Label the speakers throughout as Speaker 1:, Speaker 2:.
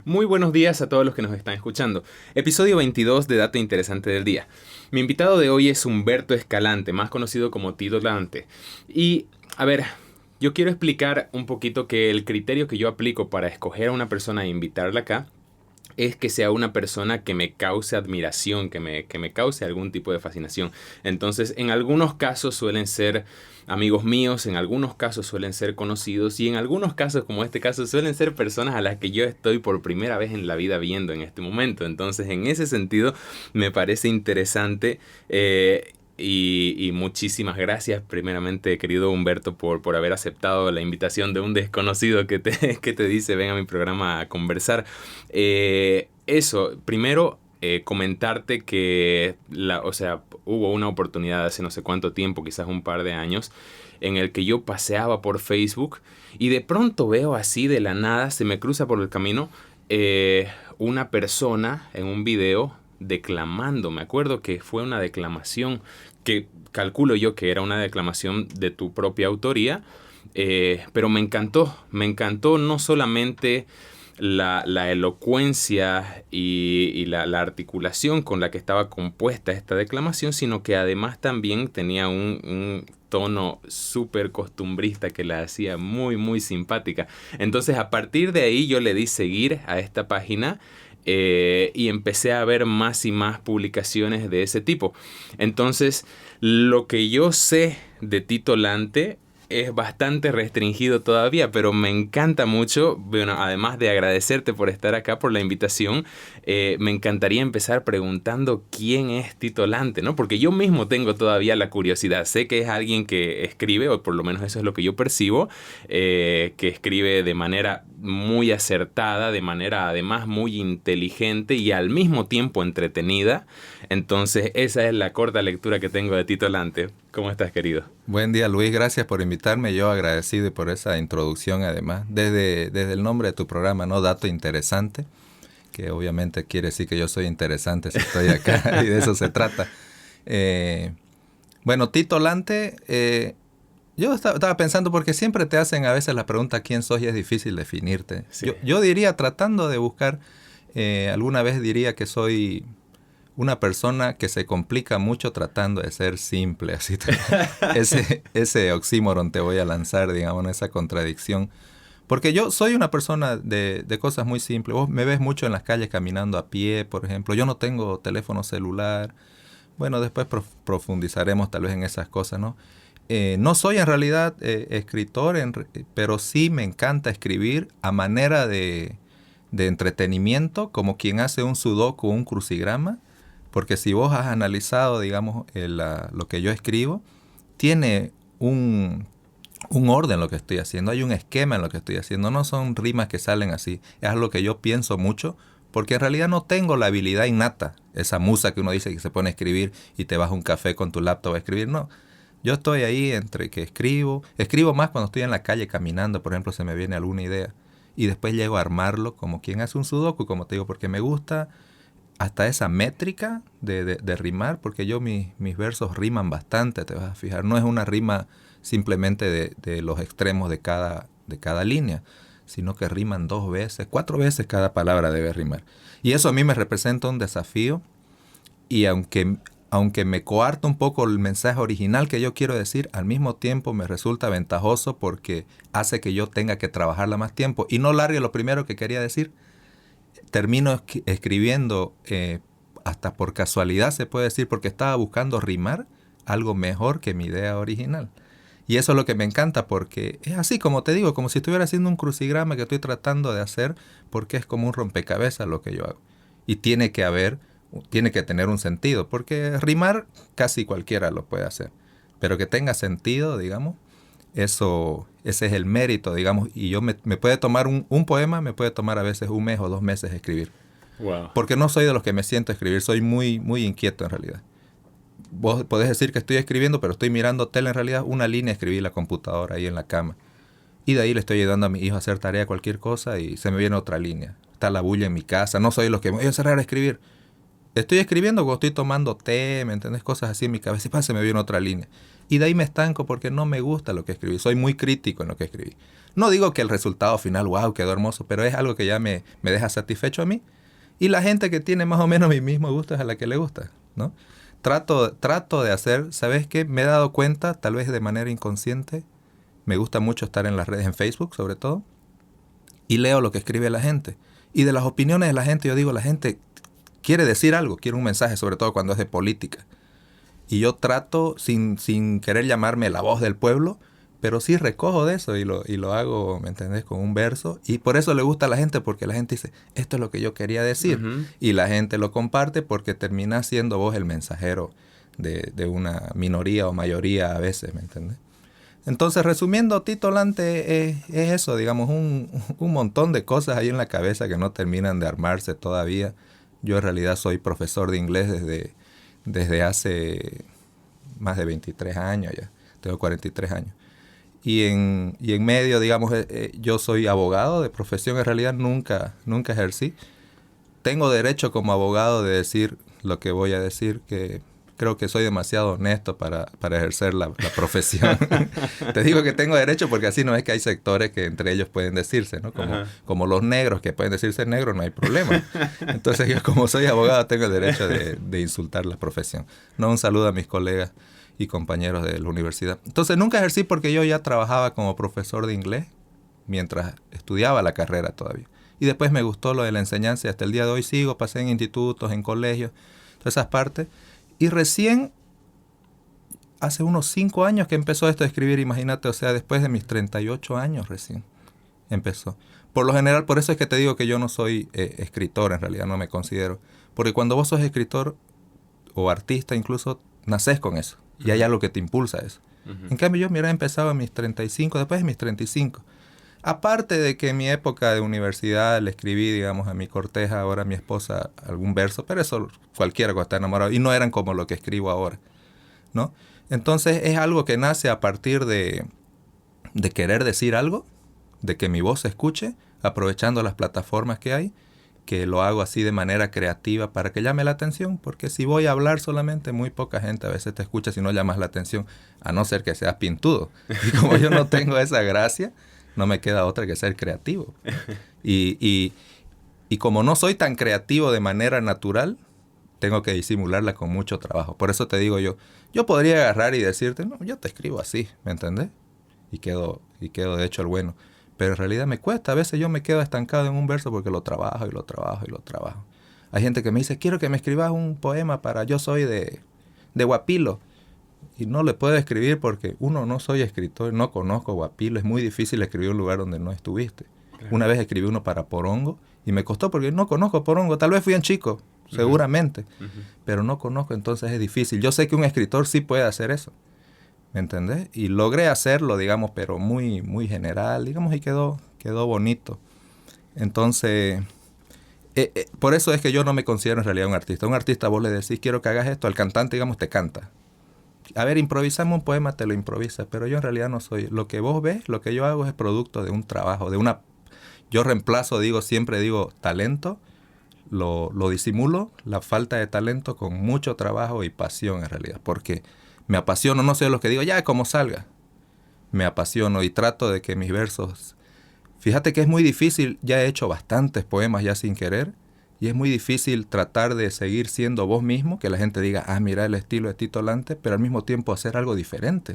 Speaker 1: Muy buenos días a todos los que nos están escuchando. Episodio 22 de Dato Interesante del Día. Mi invitado de hoy es Humberto Escalante, más conocido como Tito Lante. Y, a ver, yo quiero explicar un poquito que el criterio que yo aplico para escoger a una persona e invitarla acá es que sea una persona que me cause admiración, que me cause algún tipo de fascinación. Entonces, en algunos casos suelen ser amigos míos, en algunos casos suelen ser conocidos y en algunos casos, como este caso, suelen ser personas a las que yo estoy por primera vez en la vida viendo en este momento. Entonces, en ese sentido, me parece interesante. Y muchísimas gracias, primeramente, querido Humberto, por haber aceptado la invitación de un desconocido que te dice, ven a mi programa a conversar. Primero, comentarte que, hubo una oportunidad hace no sé cuánto tiempo, quizás un par de años, en el que yo paseaba por Facebook y de pronto veo así de la nada, se me cruza por el camino una persona en un video declamando. Me acuerdo que fue una declamación que calculo yo que era una declamación de tu propia autoría, pero me encantó no solamente la elocuencia y la articulación con la que estaba compuesta esta declamación, sino que además también tenía un tono súper costumbrista que la hacía muy, muy simpática. Entonces, a partir de ahí yo le di seguir a esta página y empecé a ver más y más publicaciones de ese tipo. Entonces, lo que yo sé de Tito Lante es bastante restringido todavía, pero me encanta mucho. Bueno, además de agradecerte por estar acá, por la invitación, me encantaría empezar preguntando quién es Tito Lante, ¿no? Porque yo mismo tengo todavía la curiosidad. Sé que es alguien que escribe, o por lo menos eso es lo que yo percibo, que escribe de manera muy acertada, de manera además muy inteligente y al mismo tiempo entretenida. Entonces, esa es la corta lectura que tengo de Tito Lante. ¿Cómo estás, querido?
Speaker 2: Buen día, Luis. Gracias por invitarme. Yo agradecido por esa introducción, además, desde el nombre de tu programa, ¿no? Dato Interesante, que obviamente quiere decir que yo soy interesante si estoy acá y de eso se trata. Eh, bueno, Tito Lante, yo estaba pensando porque siempre te hacen a veces la pregunta quién sos y es difícil definirte.
Speaker 1: Sí.
Speaker 2: Yo diría, tratando de buscar, alguna vez diría que soy una persona que se complica mucho tratando de ser simple, así ese oxímoron te voy a lanzar, digamos, esa contradicción. Porque yo soy una persona de cosas muy simples. Vos me ves mucho en las calles caminando a pie, por ejemplo. Yo no tengo teléfono celular. Bueno, después profundizaremos tal vez en esas cosas, ¿no? No soy en realidad escritor, pero sí me encanta escribir a manera de entretenimiento, como quien hace un sudoku o un crucigrama. Porque si vos has analizado, digamos, lo que yo escribo, tiene un orden lo que estoy haciendo, hay un esquema en lo que estoy haciendo, no son rimas que salen así, es algo que yo pienso mucho, porque en realidad no tengo la habilidad innata, esa musa que uno dice que se pone a escribir y te vas a un café con tu laptop a escribir, no. Yo estoy ahí entre que escribo más cuando estoy en la calle caminando, por ejemplo, se me viene alguna idea, y después llego a armarlo como quien hace un sudoku, como te digo, porque me gusta hasta esa métrica de rimar, porque mis versos riman bastante, te vas a fijar. No es una rima simplemente de los extremos de cada línea, sino que riman 2 veces, 4 veces cada palabra debe rimar. Y eso a mí me representa un desafío, y aunque me coarta un poco el mensaje original que yo quiero decir, al mismo tiempo me resulta ventajoso porque hace que yo tenga que trabajarla más tiempo y no largue lo primero que quería decir. Termino escribiendo hasta por casualidad, se puede decir, porque estaba buscando rimar algo mejor que mi idea original. Y eso es lo que me encanta, porque es así, como te digo, como si estuviera haciendo un crucigrama que estoy tratando de hacer, porque es como un rompecabezas lo que yo hago. Y tiene que tener un sentido, porque rimar casi cualquiera lo puede hacer. Pero que tenga sentido, digamos, ese es el mérito, digamos, y me puede tomar un poema, me puede tomar a veces 1 mes o 2 meses escribir.
Speaker 1: Wow.
Speaker 2: Porque no soy de los que me siento a escribir, soy muy, muy inquieto en realidad. Vos podés decir que estoy escribiendo, pero estoy mirando tele en realidad, una línea escribí en la computadora ahí en la cama. Y de ahí le estoy ayudando a mi hijo a hacer tarea, cualquier cosa, y se me viene otra línea. Está la bulla en mi casa, no soy de los que me voy a cerrar a escribir. estoy escribiendo cuando estoy tomando té, ¿me entendés? Cosas así en mi cabeza y se me viene otra línea. Y de ahí me estanco porque no me gusta lo que escribí. Soy muy crítico en lo que escribí. No digo que el resultado final, wow, quedó hermoso, pero es algo que ya me deja satisfecho a mí. Y la gente que tiene más o menos mi mismo gusto es a la que le gusta, ¿no? Trato de hacer, ¿sabes qué? Me he dado cuenta, tal vez de manera inconsciente, me gusta mucho estar en las redes, en Facebook sobre todo, y leo lo que escribe la gente. Y de las opiniones de la gente, yo digo, la gente quiere decir algo, quiere un mensaje, sobre todo cuando es de política. Y yo trato, sin querer llamarme la voz del pueblo, pero sí recojo de eso y lo hago, ¿me entendés?, con un verso. Y por eso le gusta a la gente, porque la gente dice, esto es lo que yo quería decir.
Speaker 1: Ujú.
Speaker 2: Y la gente lo comparte porque termina siendo vos el mensajero de una minoría o mayoría a veces, ¿me entendés? Entonces, resumiendo, Tito Lante es eso, digamos, un montón de cosas ahí en la cabeza que no terminan de armarse todavía. Yo en realidad soy profesor de inglés desde hace más de 23 años ya, tengo 43 años. Y en medio, digamos, yo soy abogado de profesión, en realidad nunca ejercí. Tengo derecho como abogado de decir lo que voy a decir, que creo que soy demasiado honesto para ejercer la profesión. Te digo que tengo derecho porque así no es que hay sectores que entre ellos pueden decirse, ¿no? Como los negros que pueden decirse negros, no hay problema. Entonces yo como soy abogado tengo el derecho de insultar la profesión. No, un saludo a mis colegas y compañeros de la universidad. Entonces nunca ejercí porque yo ya trabajaba como profesor de inglés mientras estudiaba la carrera todavía. Y después me gustó lo de la enseñanza y hasta el día de hoy sigo, pasé en institutos, en colegios, todas esas partes. Y recién, hace unos 5 años que empezó esto de escribir, imagínate, o sea, después de mis 38 años recién empezó. Por lo general, por eso es que te digo que yo no soy escritor, en realidad no me considero. Porque cuando vos sos escritor o artista incluso, nacés con eso. Y hay algo que te impulsa a eso. En cambio yo, mira, he empezado a mis 35, después de mis 35. Aparte de que en mi época de universidad le escribí, digamos, a mi corteja, ahora a mi esposa, algún verso, pero eso cualquiera cuando está enamorado, y no eran como lo que escribo ahora, ¿no? Entonces es algo que nace a partir de querer decir algo, de que mi voz se escuche, aprovechando las plataformas que hay, que lo hago así de manera creativa para que llame la atención, porque si voy a hablar solamente, muy poca gente a veces te escucha si no llamas la atención, a no ser que seas pintudo. Y como yo no tengo esa gracia, no me queda otra que ser creativo. Y como no soy tan creativo de manera natural, tengo que disimularla con mucho trabajo. Por eso te digo yo podría agarrar y decirte, no, yo te escribo así, ¿me entendés? Y quedo de hecho el bueno. Pero en realidad me cuesta. A veces yo me quedo estancado en un verso porque lo trabajo y lo trabajo y lo trabajo. Hay gente que me dice, quiero que me escribas un poema para yo soy de Huapilo. Y no le puedo escribir porque, uno, no soy escritor, no conozco Huapilo. Es muy difícil escribir un lugar donde no estuviste. Claro. Una vez escribí uno para Porongo y me costó porque no conozco Porongo. Tal vez fui en chico, seguramente, pero no conozco, entonces es difícil. Yo sé que un escritor sí puede hacer eso, ¿me entendés? Y logré hacerlo, digamos, pero muy, muy general, digamos, y quedó bonito. Entonces, por eso es que yo no me considero en realidad un artista. Un artista vos le decís, quiero que hagas esto, al cantante, digamos, te canta. A ver, improvisamos un poema, te lo improvisa, pero yo en realidad no soy. Lo que vos ves, lo que yo hago es producto de un trabajo, yo reemplazo, siempre digo talento, lo disimulo, la falta de talento con mucho trabajo y pasión en realidad, porque me apasiono, no sé lo que digo, ya como salga, me apasiono y trato de que mis versos, fíjate que es muy difícil, ya he hecho bastantes poemas ya sin querer, y es muy difícil tratar de seguir siendo vos mismo, que la gente diga, mira el estilo de Tito Lante, pero al mismo tiempo hacer algo diferente.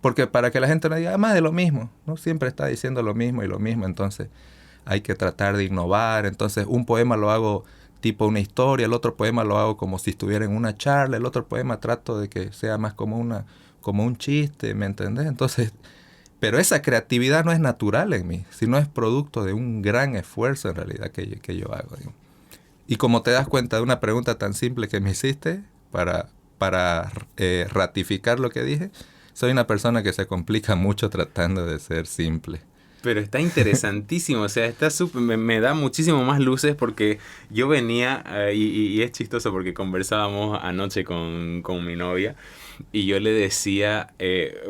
Speaker 2: Porque para que la gente no diga, más de lo mismo, ¿no? Siempre está diciendo lo mismo y lo mismo, entonces hay que tratar de innovar. Entonces un poema lo hago tipo una historia, el otro poema lo hago como si estuviera en una charla, el otro poema trato de que sea más como un chiste, ¿me entendés? Entonces, pero esa creatividad no es natural en mí, sino es producto de un gran esfuerzo en realidad que yo hago, digamos. Y como te das cuenta de una pregunta tan simple que me hiciste, para ratificar lo que dije, soy una persona que se complica mucho tratando de ser simple.
Speaker 1: Pero está interesantísimo, o sea, está me da muchísimo más luces porque yo venía, y es chistoso porque conversábamos anoche con mi novia, y yo le decía,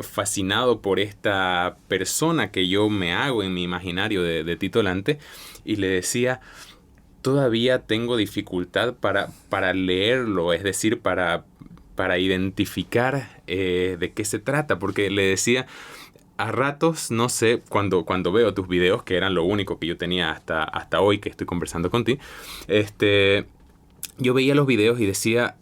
Speaker 1: fascinado por esta persona que yo me hago en mi imaginario de Tito Lante, y le decía, todavía tengo dificultad para leerlo, es decir, para identificar de qué se trata, porque le decía, a ratos, no sé, cuando veo tus videos, que eran lo único que yo tenía hasta hoy que estoy conversando contigo, yo veía los videos y decía,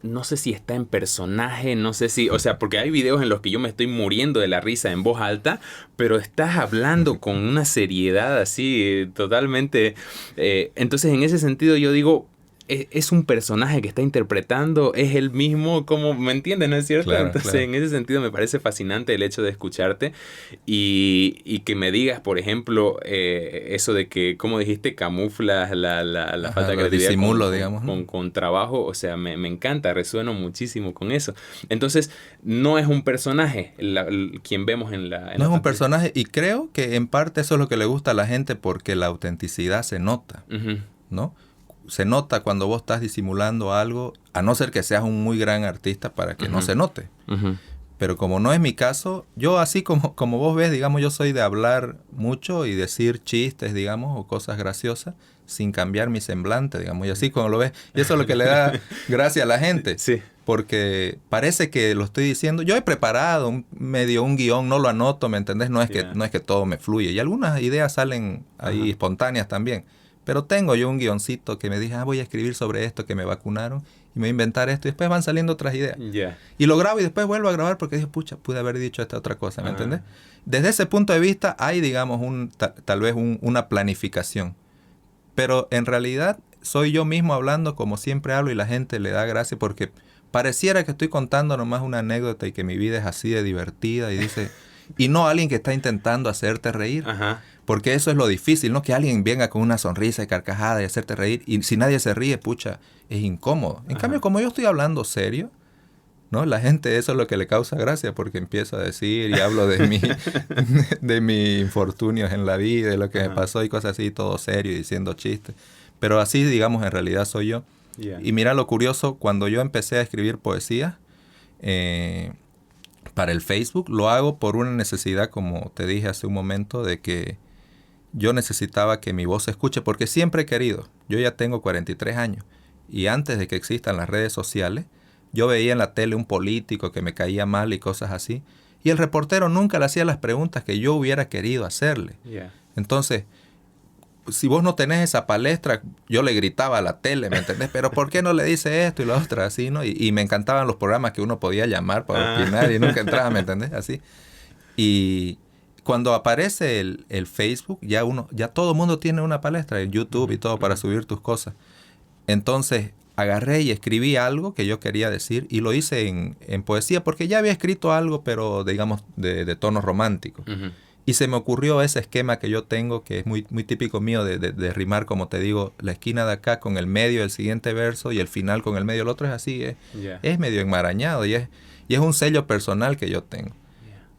Speaker 1: no sé si está en personaje, no sé si, o sea, porque hay videos en los que yo me estoy muriendo de la risa en voz alta, pero estás hablando con una seriedad así totalmente. Entonces, en ese sentido, yo digo, es un personaje que está interpretando, es el mismo, como, ¿me entiendes? ¿No es cierto?
Speaker 2: Claro,
Speaker 1: Entonces,
Speaker 2: claro.
Speaker 1: en ese sentido me parece fascinante el hecho de escucharte y que me digas, por ejemplo, eso de que, como dijiste, camuflas la falta de
Speaker 2: Lo
Speaker 1: creatividad
Speaker 2: disimulo, digamos, ¿no?
Speaker 1: con trabajo, o sea, me encanta, resueno muchísimo con eso. Entonces, no es un personaje quien vemos en la
Speaker 2: No es un
Speaker 1: pantalla.
Speaker 2: personaje y creo que en parte eso es lo que le gusta a la gente porque la autenticidad se nota,
Speaker 1: Ujú.
Speaker 2: ¿no? Se nota cuando vos estás disimulando algo, a no ser que seas un muy gran artista para que no
Speaker 1: Ujú.
Speaker 2: se note.
Speaker 1: Ujú.
Speaker 2: Pero como no es mi caso, yo así como vos ves, digamos, yo soy de hablar mucho y decir chistes, digamos, o cosas graciosas, sin cambiar mi semblante, digamos, y así como lo ves. Y eso es lo que le da gracia a la gente.
Speaker 1: Sí.
Speaker 2: Porque parece que lo estoy diciendo. Yo he preparado medio un guión, no lo anoto, ¿me entendés? No es
Speaker 1: Yeah.
Speaker 2: que todo me fluye. Y algunas ideas salen ahí
Speaker 1: Ajá.
Speaker 2: espontáneas también. Pero tengo yo un guioncito que me dije, voy a escribir sobre esto, que me vacunaron, y me voy a inventar esto, y después van saliendo otras ideas.
Speaker 1: Ya.
Speaker 2: Y lo grabo y después vuelvo a grabar porque dije, pucha, pude haber dicho esta otra cosa, ¿me
Speaker 1: Ajá.
Speaker 2: entendés? Desde ese punto de vista hay, digamos, tal vez una planificación. Pero en realidad soy yo mismo hablando como siempre hablo y la gente le da gracia porque pareciera que estoy contando nomás una anécdota y que mi vida es así de divertida y dice... Y no alguien que está intentando hacerte reír.
Speaker 1: Ajá.
Speaker 2: Porque eso es lo difícil, ¿no? Que alguien venga con una sonrisa y carcajada y hacerte reír. Y si nadie se ríe, pucha, es incómodo. En
Speaker 1: Ajá.
Speaker 2: cambio, como yo estoy hablando serio, ¿no? La gente eso es lo que le causa gracia porque empiezo a decir y hablo de de mis infortunios en la vida, de lo que me
Speaker 1: Ajá.
Speaker 2: pasó y cosas así, todo serio y diciendo chistes. Pero así, digamos, en realidad soy yo.
Speaker 1: Yeah.
Speaker 2: Y mira lo curioso, cuando yo empecé a escribir poesía, para el Facebook, lo hago por una necesidad, como te dije hace un momento, de que yo necesitaba que mi voz se escuche, porque siempre he querido. Yo ya tengo 43 años y antes de que existan las redes sociales, yo veía en la tele un político que me caía mal y cosas así, y el reportero nunca le hacía las preguntas que yo hubiera querido hacerle.
Speaker 1: Yeah.
Speaker 2: Entonces, si vos no tenés esa palestra, yo le gritaba a la tele, ¿me entendés? Pero ¿por qué no le dice esto y lo otro? Así, ¿no? Y me encantaban los programas que uno podía llamar para opinar y nunca entraba, ¿me entendés? Así. Y cuando aparece el Facebook, ya todo el mundo tiene una palestra, el YouTube y todo para subir tus cosas. Entonces agarré y escribí algo que yo quería decir y lo hice en poesía porque ya había escrito algo, pero digamos de tono romántico.
Speaker 1: Uh-huh.
Speaker 2: Y se me ocurrió ese esquema que yo tengo, que es muy, muy típico mío de rimar, como te digo, la esquina de acá con el medio del siguiente verso y el final con el medio del otro, es así, es medio enmarañado y es un sello personal que yo tengo.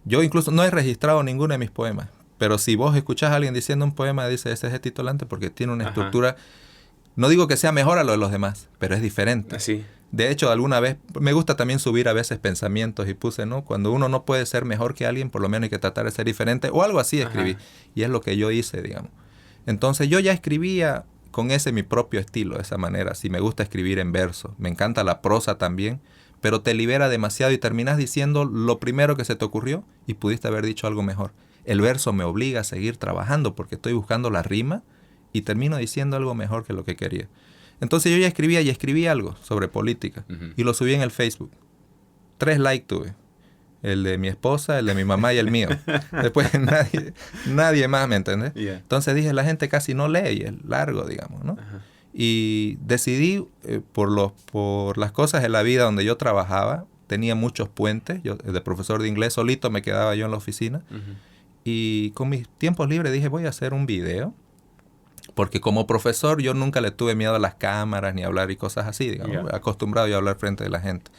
Speaker 2: Yo incluso no he registrado ninguno de mis poemas, pero si vos escuchás a alguien diciendo un poema, dice, ese es el titulante porque tiene una estructura, no digo que sea mejor a lo de los demás, pero es diferente.
Speaker 1: Así.
Speaker 2: De hecho, alguna vez, me gusta también subir a veces pensamientos y puse, ¿no? Cuando uno no puede ser mejor que alguien, por lo menos hay que tratar de ser diferente, o algo así escribí. Y es lo que yo hice, digamos. Entonces yo ya escribía con ese mi propio estilo, de esa manera. Si me gusta escribir en verso, me encanta la prosa también, pero te libera demasiado y terminas diciendo lo primero que se te ocurrió y pudiste haber dicho algo mejor. El verso me obliga a seguir trabajando porque estoy buscando la rima y termino diciendo algo mejor que lo que quería. Entonces yo ya escribí algo sobre política y lo subí en el Facebook. 3 likes tuve. El de mi esposa, el de mi mamá y el mío. Después nadie más, ¿me entendés?
Speaker 1: Yeah.
Speaker 2: Entonces dije, la gente casi no lee y es largo, digamos, ¿no? Y decidí, por las cosas de la vida donde yo trabajaba, tenía muchos puentes. Yo, de profesor de inglés, solito me quedaba yo en la oficina. Y con mis tiempos libres dije, voy a hacer un video. Porque como profesor yo nunca le tuve miedo a las cámaras ni a hablar y cosas así, digamos, acostumbrado yo a hablar frente de la gente.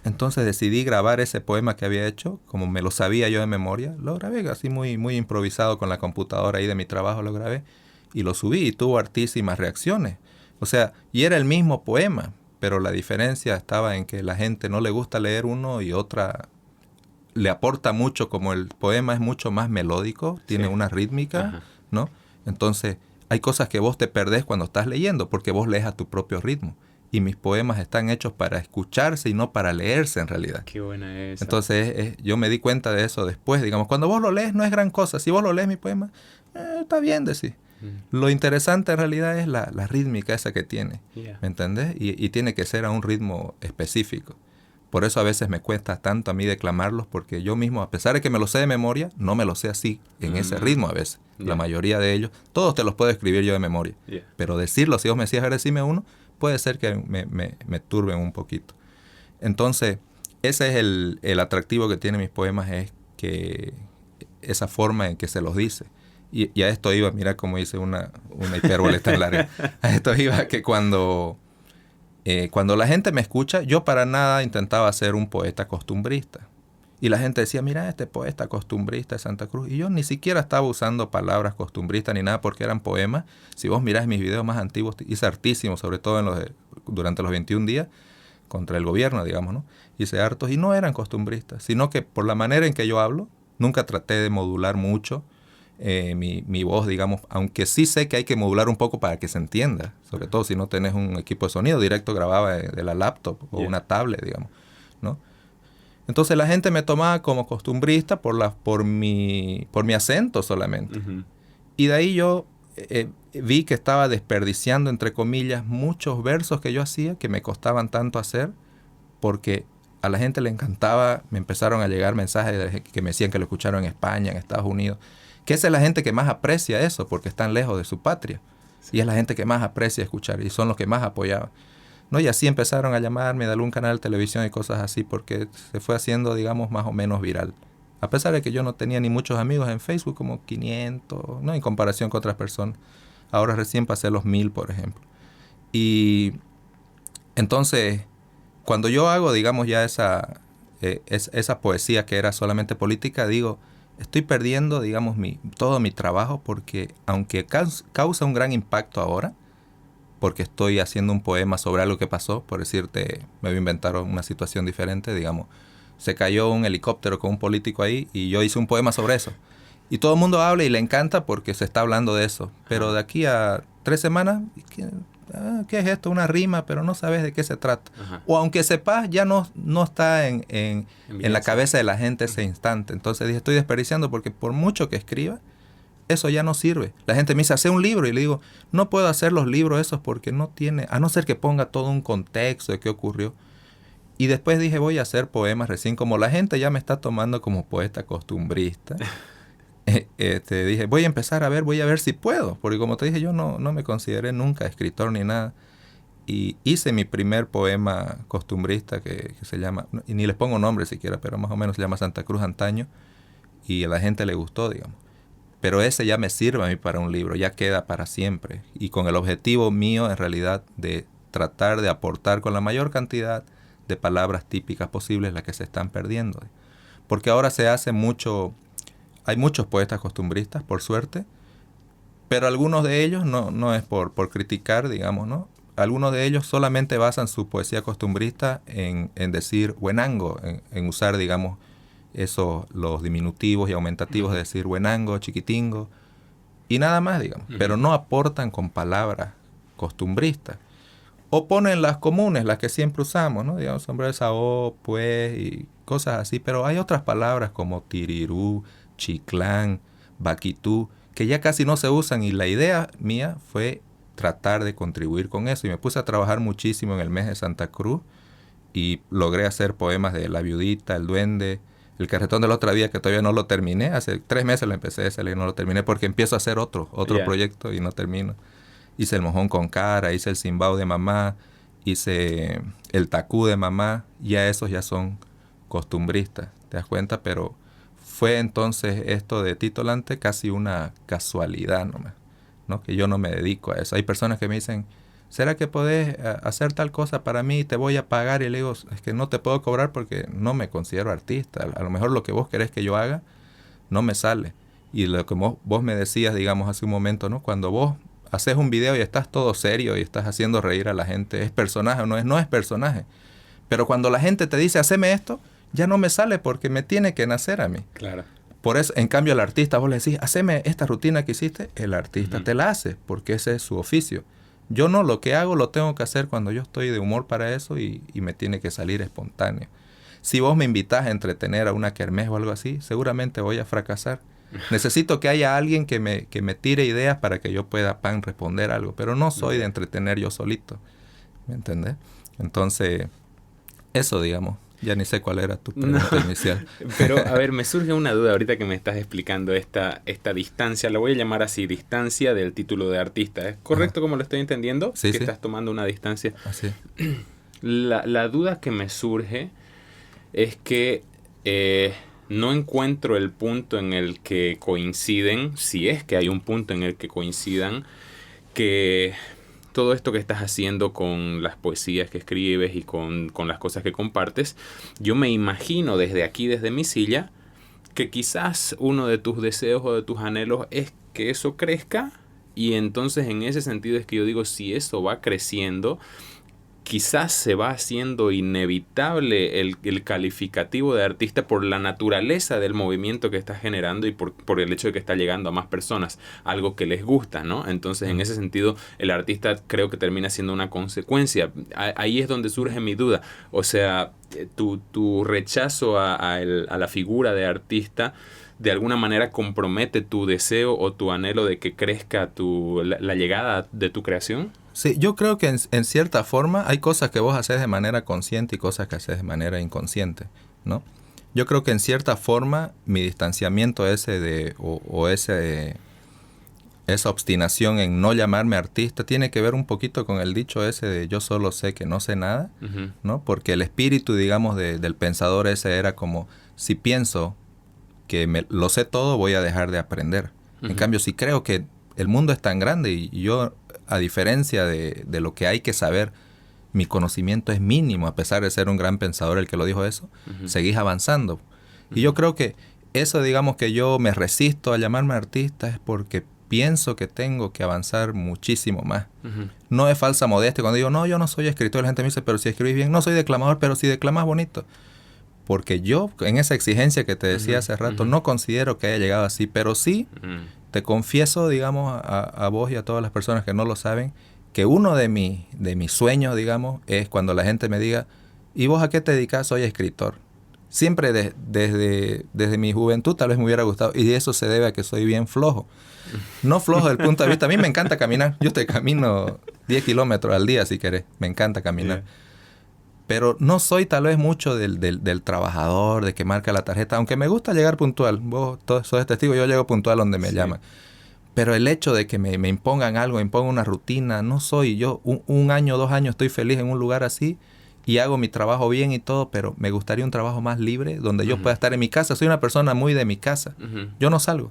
Speaker 2: Entonces decidí grabar ese poema que había hecho, como me lo sabía yo de memoria, lo grabé así muy, muy improvisado con la computadora ahí de mi trabajo, lo grabé y lo subí y tuvo hartísimas reacciones. O sea, y era el mismo poema, pero la diferencia estaba en que la gente no le gusta leer uno y otra le aporta mucho, como el poema es mucho más melódico, tiene una rítmica, ¿no? Entonces hay cosas que vos te perdés cuando estás leyendo porque vos lees a tu propio ritmo. Y mis poemas están hechos para escucharse y no para leerse en realidad.
Speaker 1: Qué buena esa.
Speaker 2: Entonces yo me di cuenta de eso después. Digamos, cuando vos lo lees no es gran cosa. Si vos lo lees mi poema, está bien, decís. Lo interesante en realidad es la rítmica esa que tiene.
Speaker 1: Yeah.
Speaker 2: ¿Me entendés? Y tiene que ser a un ritmo específico. Por eso a veces me cuesta tanto a mí declamarlos, porque yo mismo, a pesar de que me lo sé de memoria, no me lo sé así, en ese ritmo a veces.
Speaker 1: Yeah.
Speaker 2: La mayoría de ellos, todos te los puedo escribir yo de memoria.
Speaker 1: Yeah.
Speaker 2: Pero decirlo, si vos me decías, a ver, decime uno, puede ser que me turben un poquito. Entonces, ese es el atractivo que tienen mis poemas, es que esa forma en que se los dice. Y a esto iba, mira cómo hice una hipérbole tan larga. A esto iba que cuando la gente me escucha, yo para nada intentaba ser un poeta costumbrista. Y la gente decía, mira, este poeta costumbrista de Santa Cruz. Y yo ni siquiera estaba usando palabras costumbristas ni nada porque eran poemas. Si vos mirás mis videos más antiguos, hice hartísimos, sobre todo durante los 21 días, contra el gobierno, digamos, ¿no? Hice hartos y no eran costumbristas, sino que por la manera en que yo hablo, nunca traté de modular mucho mi voz, digamos, aunque sí sé que hay que modular un poco para que se entienda, sobre todo si no tenés un equipo de sonido directo grababa de la laptop o una tablet, digamos, ¿no? Entonces la gente me tomaba como costumbrista por mi acento solamente. Uh-huh. Y de ahí yo vi que estaba desperdiciando, entre comillas, muchos versos que yo hacía que me costaban tanto hacer, porque a la gente le encantaba. Me empezaron a llegar mensajes que me decían que lo escucharon en España, en Estados Unidos, que esa es la gente que más aprecia eso, porque están lejos de su patria. Sí. Y es la gente que más aprecia escuchar, y son los que más apoyaban, ¿no? Y así empezaron a llamarme de algún canal de televisión y cosas así, porque se fue haciendo, digamos, más o menos viral. A pesar de que yo no tenía ni muchos amigos en Facebook, como 500, ¿no? En comparación con otras personas. Ahora recién pasé los 1000, por ejemplo. Y entonces, cuando yo hago, digamos, ya esa poesía que era solamente política, digo, estoy perdiendo, digamos, todo mi trabajo, porque aunque causa un gran impacto ahora, porque estoy haciendo un poema sobre algo que pasó, por decirte, me voy a inventar una situación diferente, digamos, se cayó un helicóptero con un político ahí y yo hice un poema sobre eso. Y todo el mundo habla y le encanta porque se está hablando de eso. Pero de aquí a 3 semanas, ¿qué es esto? Una rima, pero no sabes de qué se trata. Ajá. O aunque sepas, ya no está en la cabeza de la gente ese instante. Entonces dije, estoy desperdiciando porque por mucho que escriba, eso ya no sirve. La gente me dice, hace un libro. Y le digo, no puedo hacer los libros esos porque no tiene, a no ser que ponga todo un contexto de qué ocurrió. Y después dije, voy a hacer poemas recién. Como la gente ya me está tomando como poeta costumbrista, dije, voy a ver si puedo. Porque como te dije, yo no me consideré nunca escritor ni nada. Y hice mi primer poema costumbrista que se llama, y ni les pongo nombre siquiera, pero más o menos se llama Santa Cruz Antaño. Y a la gente le gustó, digamos. Pero ese ya me sirve a mí para un libro, ya queda para siempre. Y con el objetivo mío, en realidad, de tratar de aportar con la mayor cantidad de palabras típicas posibles las que se están perdiendo. Porque ahora se hace mucho, hay muchos poetas costumbristas, por suerte, pero algunos de ellos, no es por criticar, digamos, ¿no? Algunos de ellos solamente basan su poesía costumbrista en decir buenango, en usar, digamos, los diminutivos y aumentativos de decir buenango, chiquitingo, y nada más, digamos. Uh-huh. Pero no aportan con palabras costumbristas. O ponen las comunes, las que siempre usamos, ¿no? Digamos, sombrero de sao, pues, y cosas así. Pero hay otras palabras como tirirú, chiclán, baquitú, que ya casi no se usan. Y la idea mía fue tratar de contribuir con eso. Y me puse a trabajar muchísimo en el mes de Santa Cruz. Y logré hacer poemas de La Viudita, El Duende, El Carretón del Otro Día, que todavía no lo terminé. Hace 3 meses lo empecé y no lo terminé porque empiezo a hacer otro proyecto y no termino. Hice El Mojón con Cara, hice El Cimbao de Mamá, hice El Tacú de Mamá. Ya esos ya son costumbristas, ¿te das cuenta? Pero fue entonces esto de Tito Lante casi una casualidad nomás, ¿no? Que yo no me dedico a eso. Hay personas que me dicen, ¿será que podés hacer tal cosa para mí? Te voy a pagar. Y le digo, es que no te puedo cobrar porque no me considero artista. A lo mejor lo que vos querés que yo haga no me sale. Y lo que vos me decías, digamos, hace un momento, ¿no? Cuando vos haces un video y estás todo serio y estás haciendo reír a la gente, ¿es personaje o no es? No es personaje. Pero cuando la gente te dice, haceme esto, ya no me sale porque me tiene que nacer a mí.
Speaker 1: Claro.
Speaker 2: Por eso, en cambio, al artista vos le decís, haceme esta rutina que hiciste, el artista te la hace, porque ese es su oficio. Yo no, lo que hago lo tengo que hacer cuando yo estoy de humor para eso y me tiene que salir espontáneo. Si vos me invitás a entretener a una kermés o algo así, seguramente voy a fracasar. Necesito que haya alguien que me tire ideas para que yo pueda responder algo, pero no soy de entretener yo solito, ¿me entendés? Entonces, eso digamos. Ya ni sé cuál era tu pregunta inicial.
Speaker 1: Pero, a ver, me surge una duda ahorita que me estás explicando esta distancia. La voy a llamar así, distancia del título de artista. ¿Es correcto como lo estoy entendiendo?
Speaker 2: Sí,
Speaker 1: que
Speaker 2: sí.
Speaker 1: estás tomando una distancia.
Speaker 2: Así.
Speaker 1: La duda que me surge es que no encuentro el punto en el que coinciden, si es que hay un punto en el que coincidan, que todo esto que estás haciendo con las poesías que escribes y con las cosas que compartes, yo me imagino desde aquí, desde mi silla, que quizás uno de tus deseos o de tus anhelos es que eso crezca, y entonces en ese sentido es que yo digo, si eso va creciendo, quizás se va haciendo inevitable el calificativo de artista por la naturaleza del movimiento que está generando y por el hecho de que está llegando a más personas, algo que les gusta, ¿no? Entonces, en ese sentido, el artista creo que termina siendo una consecuencia. Ahí es donde surge mi duda. O sea, tu rechazo a la figura de artista de alguna manera compromete tu deseo o tu anhelo de que crezca la llegada de tu creación.
Speaker 2: Sí, yo creo que en cierta forma hay cosas que vos haces de manera consciente y cosas que haces de manera inconsciente, ¿no? Yo creo que en cierta forma mi distanciamiento ese esa obstinación en no llamarme artista tiene que ver un poquito con el dicho ese de yo solo sé que no sé nada, ¿no? Porque el espíritu, digamos, del pensador ese era como, si pienso que lo sé todo, voy a dejar de aprender. En cambio, si creo que el mundo es tan grande y yo, a diferencia de lo que hay que saber, mi conocimiento es mínimo, a pesar de ser un gran pensador el que lo dijo eso, seguís avanzando. Y yo creo que eso, digamos, que yo me resisto a llamarme artista es porque pienso que tengo que avanzar muchísimo más. No es falsa modestia cuando digo, no, yo no soy escritor, la gente me dice, pero si escribís bien, no soy declamador, pero si declamas bonito. Porque yo, en esa exigencia que te decía hace rato, no considero que haya llegado así, pero sí te confieso, digamos, a vos y a todas las personas que no lo saben, que uno de mis sueños, digamos, es cuando la gente me diga, ¿y vos a qué te dedicas? Soy escritor. Siempre desde mi juventud tal vez me hubiera gustado, y eso se debe a que soy bien flojo. No flojo desde el punto de vista, a mí me encanta caminar, yo te camino 10 kilómetros al día si querés, me encanta caminar. Pero no soy tal vez mucho del trabajador, de que marca la tarjeta, aunque me gusta llegar puntual. Vos todos sos testigos, yo llego puntual donde me llaman. Pero el hecho de que me impongan algo, me impongan una rutina, no soy yo. Un año, 2 años estoy feliz en un lugar así y hago mi trabajo bien y todo, pero me gustaría un trabajo más libre, donde yo pueda estar en mi casa. Soy una persona muy de mi casa. Yo no salgo.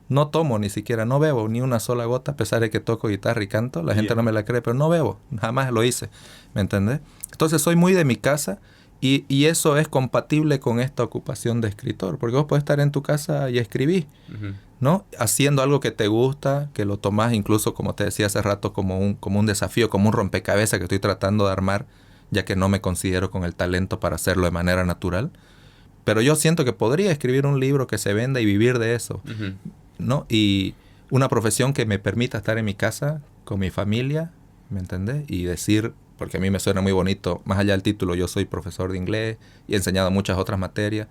Speaker 2: No tomo ni siquiera, no bebo ni una sola gota, a pesar de que toco guitarra y canto. La gente no me la cree, pero no bebo. Jamás lo hice. ¿Me entendés? Entonces soy muy de mi casa y eso es compatible con esta ocupación de escritor. Porque vos podés estar en tu casa y escribir, ¿no? Haciendo algo que te gusta, que lo tomás incluso, como te decía hace rato, como un desafío, como un rompecabezas que estoy tratando de armar, ya que no me considero con el talento para hacerlo de manera natural. Pero yo siento que podría escribir un libro que se venda y vivir de eso. ¿No? Y una profesión que me permita estar en mi casa con mi familia, ¿me entendés? Y decir, porque a mí me suena muy bonito, más allá del título, yo soy profesor de inglés y he enseñado muchas otras materias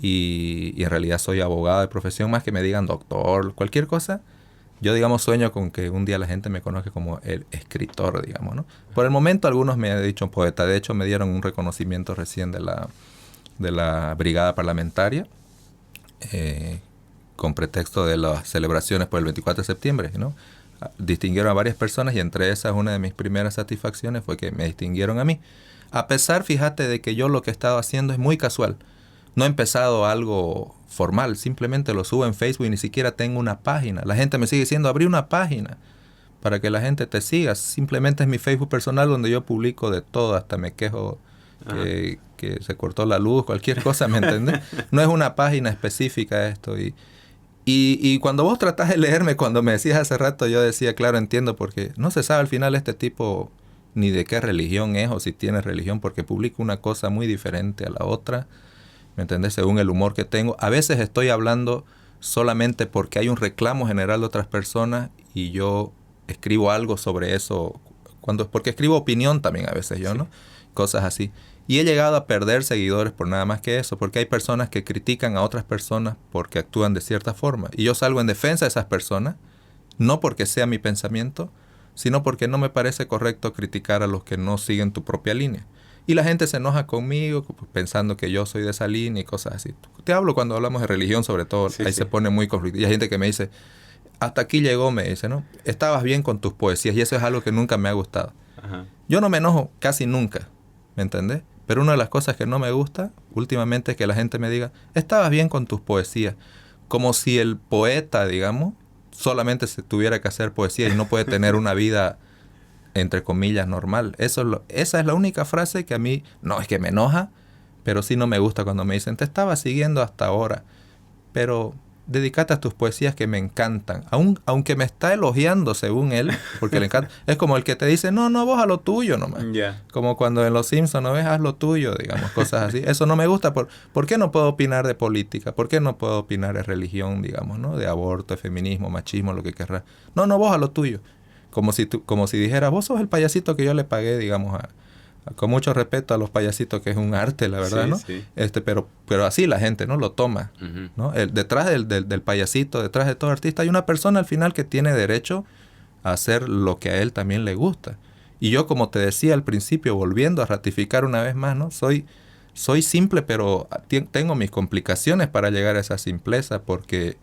Speaker 2: y en realidad soy abogado de profesión, más que me digan doctor, cualquier cosa. Yo, digamos, sueño con que un día la gente me conozca como el escritor, digamos, ¿no? Por el momento algunos me han dicho poeta. De hecho, me dieron un reconocimiento recién de la brigada parlamentaria, con pretexto de las celebraciones por el 24 de septiembre, ¿no? Distinguieron a varias personas y entre esas una de mis primeras satisfacciones fue que me distinguieron a mí. A pesar, fíjate, de que yo lo que he estado haciendo es muy casual. No he empezado algo formal, simplemente lo subo en Facebook y ni siquiera tengo una página. La gente me sigue diciendo, abrí una página para que la gente te siga. Simplemente es mi Facebook personal donde yo publico de todo, hasta me quejo que se cortó la luz, cualquier cosa, ¿me entendés? No es una página específica esto. Y cuando vos tratás de leerme, cuando me decías hace rato, yo decía, claro, entiendo, porque no se sabe al final este tipo ni de qué religión es o si tiene religión, porque publica una cosa muy diferente a la otra. ¿me entendés? Según el humor que tengo. A veces estoy hablando solamente porque hay un reclamo general de otras personas y yo escribo algo sobre eso, porque escribo opinión también a veces yo,
Speaker 1: Sí.
Speaker 2: ¿no? Cosas así. Y he llegado a perder seguidores por nada más que eso, porque hay personas que critican a otras personas porque actúan de cierta forma. Y yo salgo en defensa de esas personas, no porque sea mi pensamiento, sino porque no me parece correcto criticar a los que no siguen tu propia línea. Y la gente se enoja conmigo pensando que yo soy de esa línea y cosas así. Te hablo cuando hablamos de religión, sobre todo,
Speaker 1: Sí,
Speaker 2: ahí
Speaker 1: sí.
Speaker 2: se pone muy conflictivo. Y hay gente que me dice, hasta aquí llegó, me dice, ¿no? Estabas bien con tus poesías y eso es algo que nunca me ha gustado.
Speaker 1: Ajá.
Speaker 2: Yo no me enojo casi nunca, ¿me entendés? Pero una de las cosas que no me gusta últimamente es que la gente me diga, estabas bien con tus poesías. Como si el poeta, digamos, solamente se tuviera que hacer poesía y no puede tener una vida, entre comillas, normal. Esa es la única frase que a mí, no es que me enoja, pero sí no me gusta cuando me dicen, te estaba siguiendo hasta ahora, pero dedícate a tus poesías que me encantan. Aunque me está elogiando según él, porque le encanta. Es como el que te dice, no, vos a lo tuyo nomás.
Speaker 1: Ya.
Speaker 2: Como cuando en Los Simpsons, no ves, haz lo tuyo, digamos, cosas así. Eso no me gusta. ¿Por qué no puedo opinar de política? ¿Por qué no puedo opinar de religión, digamos, ¿no? De aborto, de feminismo, machismo, lo que querrás. No, vos a lo tuyo. Como si dijera, vos sos el payasito que yo le pagué, digamos, con mucho respeto a los payasitos, que es un arte, la verdad,
Speaker 1: Sí,
Speaker 2: ¿no?
Speaker 1: sí.
Speaker 2: Pero así la gente, ¿no? Lo toma,
Speaker 1: Ujú.
Speaker 2: ¿no? Detrás del payasito, detrás de todo artista, hay una persona al final que tiene derecho a hacer lo que a él también le gusta. Y yo, como te decía al principio, volviendo a ratificar una vez más, ¿no? Soy simple, pero tengo mis complicaciones para llegar a esa simpleza, porque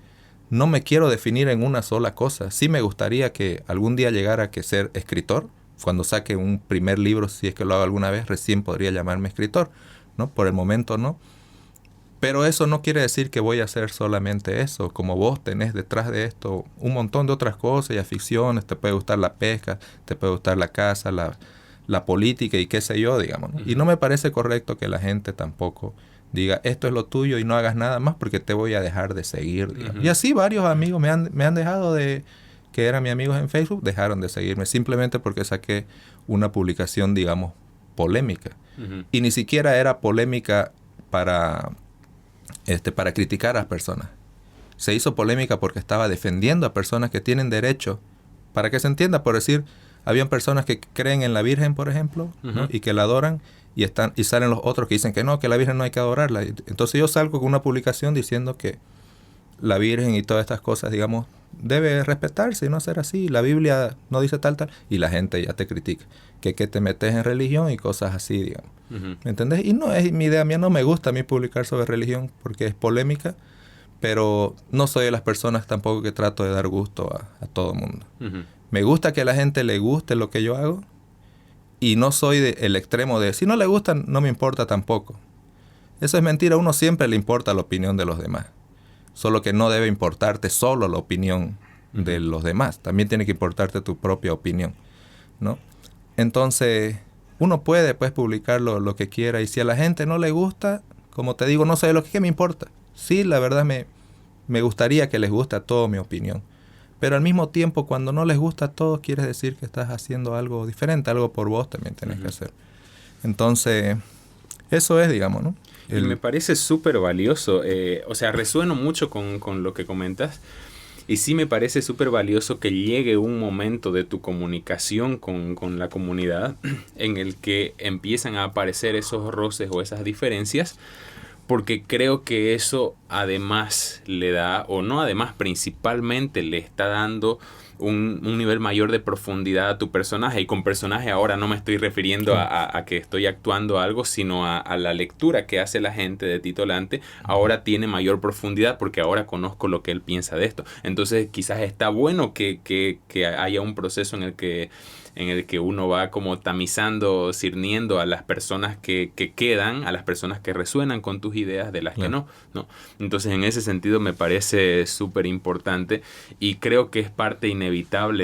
Speaker 2: no me quiero definir en una sola cosa. Sí me gustaría que algún día llegara a que ser escritor. Cuando saque un primer libro, si es que lo hago alguna vez, recién podría llamarme escritor, ¿no? Por el momento no. Pero eso no quiere decir que voy a hacer solamente eso. Como vos tenés detrás de esto un montón de otras cosas y aficiones, te puede gustar la pesca, te puede gustar la caza, la política y qué sé yo, digamos, ¿no? Y no me parece correcto que la gente tampoco diga, esto es lo tuyo y no hagas nada más porque te voy a dejar de seguir, digamos. Y así varios amigos me han dejado que eran mis amigos en Facebook, dejaron de seguirme simplemente porque saqué una publicación, digamos, polémica.
Speaker 1: Ujú.
Speaker 2: Y ni siquiera era polémica para criticar a las personas. Se hizo polémica porque estaba defendiendo a personas que tienen derecho, para que se entienda, por decir, habían personas que creen en la Virgen, por ejemplo, ¿no? Y que la adoran, y salen los otros que dicen que no, que la Virgen no hay que adorarla. Entonces yo salgo con una publicación diciendo que la Virgen y todas estas cosas, digamos, debe respetarse y no ser así. La Biblia no dice tal, y la gente ya te critica. Que te metes en religión y cosas así, digamos.
Speaker 1: Ujú.
Speaker 2: ¿Me entendés? Y no es mi idea, mía no me gusta a mí publicar sobre religión porque es polémica, pero no soy de las personas tampoco que trato de dar gusto a todo el mundo.
Speaker 1: Ujú.
Speaker 2: Me gusta que a la gente le guste lo que yo hago y no soy el extremo de, si no le gustan, no me importa tampoco. Eso es mentira, a uno siempre le importa la opinión de los demás. Solo que no debe importarte solo la opinión de los demás. También tiene que importarte tu propia opinión, ¿no? Entonces, uno puede pues publicar lo que quiera. Y si a la gente no le gusta, como te digo, no sé lo que me importa. Sí, la verdad me gustaría que les guste a todo mi opinión. Pero al mismo tiempo, cuando no les gusta a todos, quiere decir que estás haciendo algo diferente. Algo por vos también tenés que hacer. Entonces, eso es, digamos, ¿no?
Speaker 1: Y me parece súper valioso. O sea, resueno mucho con lo que comentas. Y sí me parece súper valioso que llegue un momento de tu comunicación con la comunidad en el que empiezan a aparecer esos roces o esas diferencias, porque creo que eso además le da, o no además, principalmente le está dando un nivel mayor de profundidad a tu personaje. Y con personaje ahora no me estoy refiriendo a que estoy actuando algo, sino a la lectura que hace la gente de Tito Lante. Ahora tiene mayor profundidad porque ahora conozco lo que él piensa de esto. Entonces quizás está bueno que haya un proceso en el que uno va como tamizando, cirniendo a las personas que quedan, a las personas que resuenan con tus ideas de las que no. Entonces, en ese sentido me parece súper importante y creo que es parte inevitable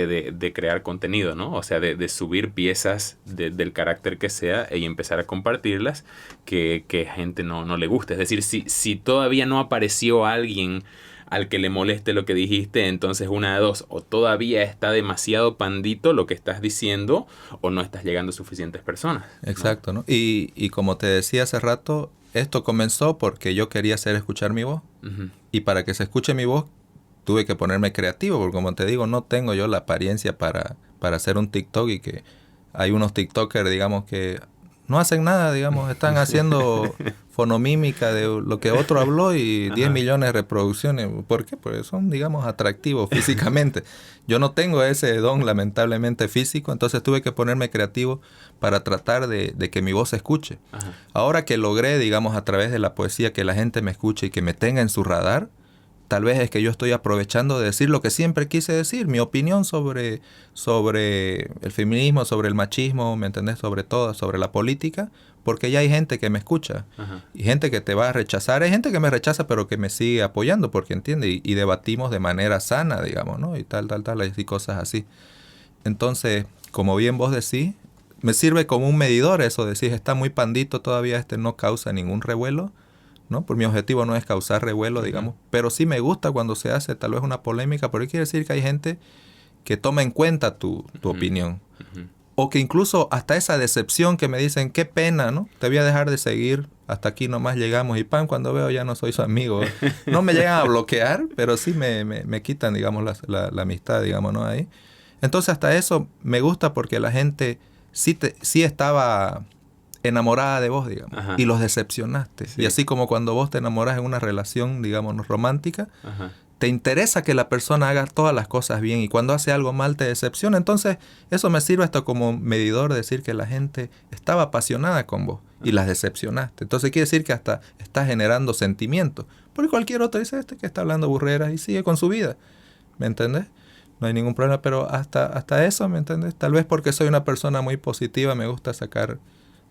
Speaker 1: de crear contenido, ¿no? O sea, de subir piezas del carácter que sea y empezar a compartirlas que gente no le guste. Es decir, si todavía no apareció alguien al que le moleste lo que dijiste, entonces una de dos, o todavía está demasiado pandito lo que estás diciendo, o no estás llegando a suficientes personas, ¿no?
Speaker 2: Exacto, ¿no? Y como te decía hace rato, esto comenzó porque yo quería hacer escuchar mi voz.
Speaker 1: Ujú.
Speaker 2: Y para que se escuche mi voz, tuve que ponerme creativo, porque como te digo, no tengo yo la apariencia para hacer un TikTok, y que hay unos TikTokers, digamos, que no hacen nada, digamos, están haciendo fonomímica de lo que otro habló y 10
Speaker 1: Ajá.
Speaker 2: millones de reproducciones. ¿Por qué? Porque son, digamos, atractivos físicamente. Yo no tengo ese don, lamentablemente, físico, entonces tuve que ponerme creativo para tratar de que mi voz se escuche.
Speaker 1: Ajá.
Speaker 2: Ahora que logré, digamos, a través de la poesía, que la gente me escuche y que me tenga en su radar, tal vez es que yo estoy aprovechando de decir lo que siempre quise decir, mi opinión sobre el feminismo, sobre el machismo, ¿me entendés? Sobre todo, sobre la política, porque ya hay gente que me escucha.
Speaker 1: Ajá.
Speaker 2: Y gente que te va a rechazar. Hay gente que me rechaza, pero que me sigue apoyando, porque entiende, y debatimos de manera sana, digamos, ¿no? Y tal, y cosas así. Entonces, como bien vos decís, me sirve como un medidor eso, decís, está muy pandito todavía, no causa ningún revuelo, ¿no? Por mi objetivo no es causar revuelo, digamos, pero sí me gusta cuando se hace tal vez una polémica, porque quiere decir que hay gente que toma en cuenta tu opinión. O que incluso hasta esa decepción que me dicen, qué pena, ¿no? Te voy a dejar de seguir, hasta aquí nomás llegamos, y cuando veo ya no soy su amigo. No me llegan a bloquear, pero sí me quitan, digamos, la amistad, digamos, ¿no? Ahí. Entonces hasta eso me gusta, porque la gente sí estaba enamorada de vos, digamos,
Speaker 1: Ajá.
Speaker 2: y los decepcionaste.
Speaker 1: Sí.
Speaker 2: Y así como cuando vos te enamoras en una relación, digamos, romántica,
Speaker 1: Ajá.
Speaker 2: te interesa que la persona haga todas las cosas bien, y cuando hace algo mal te decepciona. Entonces eso me sirve hasta como medidor, de decir que la gente estaba apasionada con vos y las decepcionaste. Entonces quiere decir que hasta estás generando sentimientos, porque cualquier otro dice, que está hablando burreras, y sigue con su vida, ¿me entendés? No hay ningún problema, pero hasta eso, ¿me entendés? Tal vez porque soy una persona muy positiva, me gusta sacar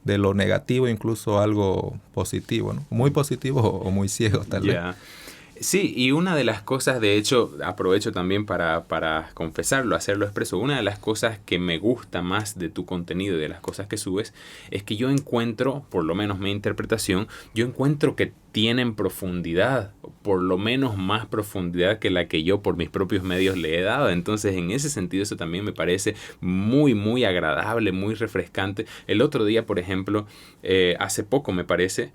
Speaker 2: de lo negativo incluso algo positivo, ¿no? Muy positivo o muy ciego, tal vez.
Speaker 1: Sí, y una de las cosas, de hecho, aprovecho también para confesarlo, hacerlo expreso, una de las cosas que me gusta más de tu contenido y de las cosas que subes, es que yo encuentro, por lo menos mi interpretación, yo encuentro que tienen profundidad, por lo menos más profundidad que la que yo por mis propios medios le he dado. Entonces, en ese sentido, eso también me parece muy, muy agradable, muy refrescante. El otro día, por ejemplo, hace poco me parece,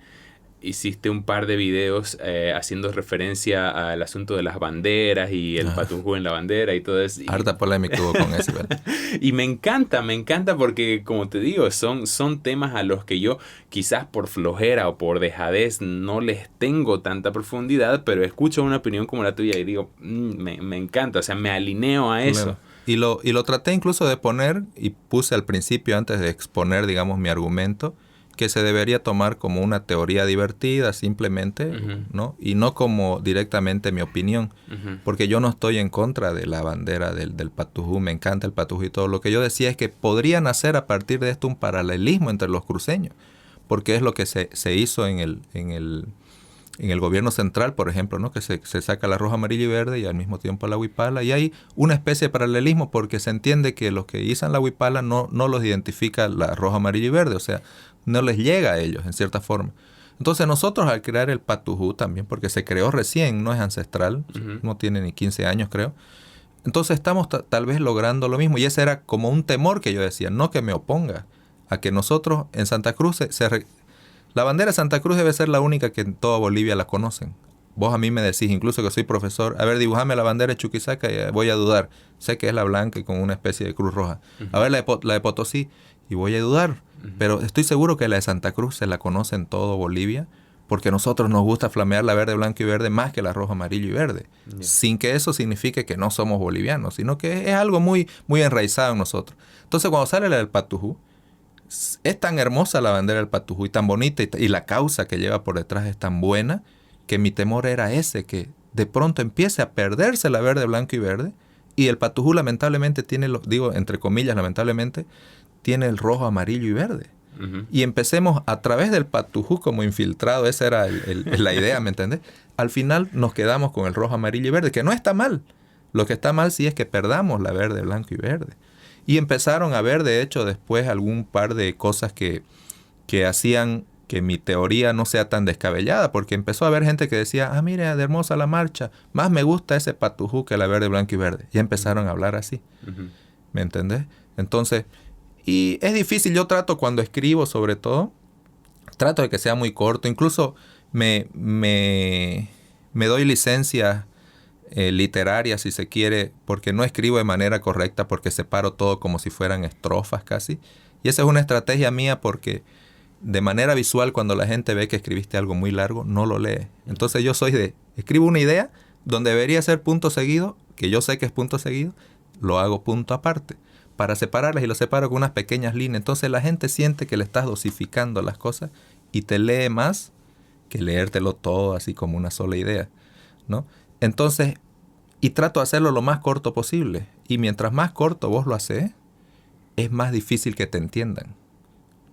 Speaker 1: hiciste un par de videos haciendo referencia al asunto de las banderas y el patujú en la bandera y todo eso.
Speaker 2: Harta polémica hubo con eso, ¿verdad?
Speaker 1: Y me encanta porque, como te digo, son temas a los que yo quizás por flojera o por dejadez no les tengo tanta profundidad, pero escucho una opinión como la tuya y digo, me encanta, o sea, me alineo a eso.
Speaker 2: Claro. Y lo traté incluso de poner, y puse al principio, antes de exponer, digamos, mi argumento, que se debería tomar como una teoría divertida simplemente, ¿no? Y no como directamente mi opinión, porque yo no estoy en contra de la bandera del patujú, me encanta el patujú y todo. Lo que yo decía es que podría nacer a partir de esto un paralelismo entre los cruceños, porque es lo que se hizo en el gobierno central, por ejemplo, ¿no? Que se saca la roja, amarilla y verde, y al mismo tiempo la huipala, y hay una especie de paralelismo, porque se entiende que los que izan la huipala no los identifica la roja, amarilla y verde, o sea, no les llega a ellos, en cierta forma. Entonces nosotros, al crear el patujú también, porque se creó recién, no es ancestral, no tiene ni 15 años, creo. Entonces estamos tal vez logrando lo mismo, y ese era como un temor que yo decía, no que me oponga a que nosotros en Santa Cruz la bandera de Santa Cruz debe ser la única que en toda Bolivia la conocen. Vos a mí me decís, incluso que soy profesor, a ver, dibujame la bandera de Chuquisaca, y voy a dudar. Sé que es la blanca y con una especie de cruz roja. A ver, la de Potosí, y voy a dudar. Pero estoy seguro que la de Santa Cruz se la conoce en todo Bolivia, porque a nosotros nos gusta flamear la verde, blanco y verde más que la roja, amarillo y verde. Sin que eso signifique que no somos bolivianos, sino que es algo muy, muy enraizado en nosotros. Entonces, cuando sale la del patujú, es tan hermosa la bandera del patujú y tan bonita, y la causa que lleva por detrás es tan buena, que mi temor era ese, que de pronto empiece a perderse la verde, blanco y verde, y el patujú lamentablemente tiene, digo entre comillas lamentablemente, tiene el rojo, amarillo y verde. Y empecemos a través del patujú como infiltrado, esa era la idea, ¿me entendés? Al final nos quedamos con el rojo, amarillo y verde, que no está mal. Lo que está mal sí es que perdamos la verde, blanco y verde. Y empezaron a ver, de hecho, después algún par de cosas que hacían que mi teoría no sea tan descabellada, porque empezó a haber gente que decía, mira, de hermosa la marcha, más me gusta ese patujú que la verde, blanco y verde. Y empezaron a hablar así, ¿me entendés? Entonces, y es difícil, yo trato cuando escribo sobre todo, trato de que sea muy corto. Incluso me doy licencia literaria, si se quiere, porque no escribo de manera correcta, porque separo todo como si fueran estrofas casi. Y esa es una estrategia mía porque de manera visual, cuando la gente ve que escribiste algo muy largo, no lo lee. Entonces yo escribo una idea donde debería ser punto seguido, que yo sé que es punto seguido, lo hago punto aparte, para separarlas, y lo separo con unas pequeñas líneas. Entonces la gente siente que le estás dosificando las cosas y te lee más que leértelo todo así como una sola idea, ¿no? Entonces, y trato de hacerlo lo más corto posible. Y mientras más corto vos lo haces, es más difícil que te entiendan.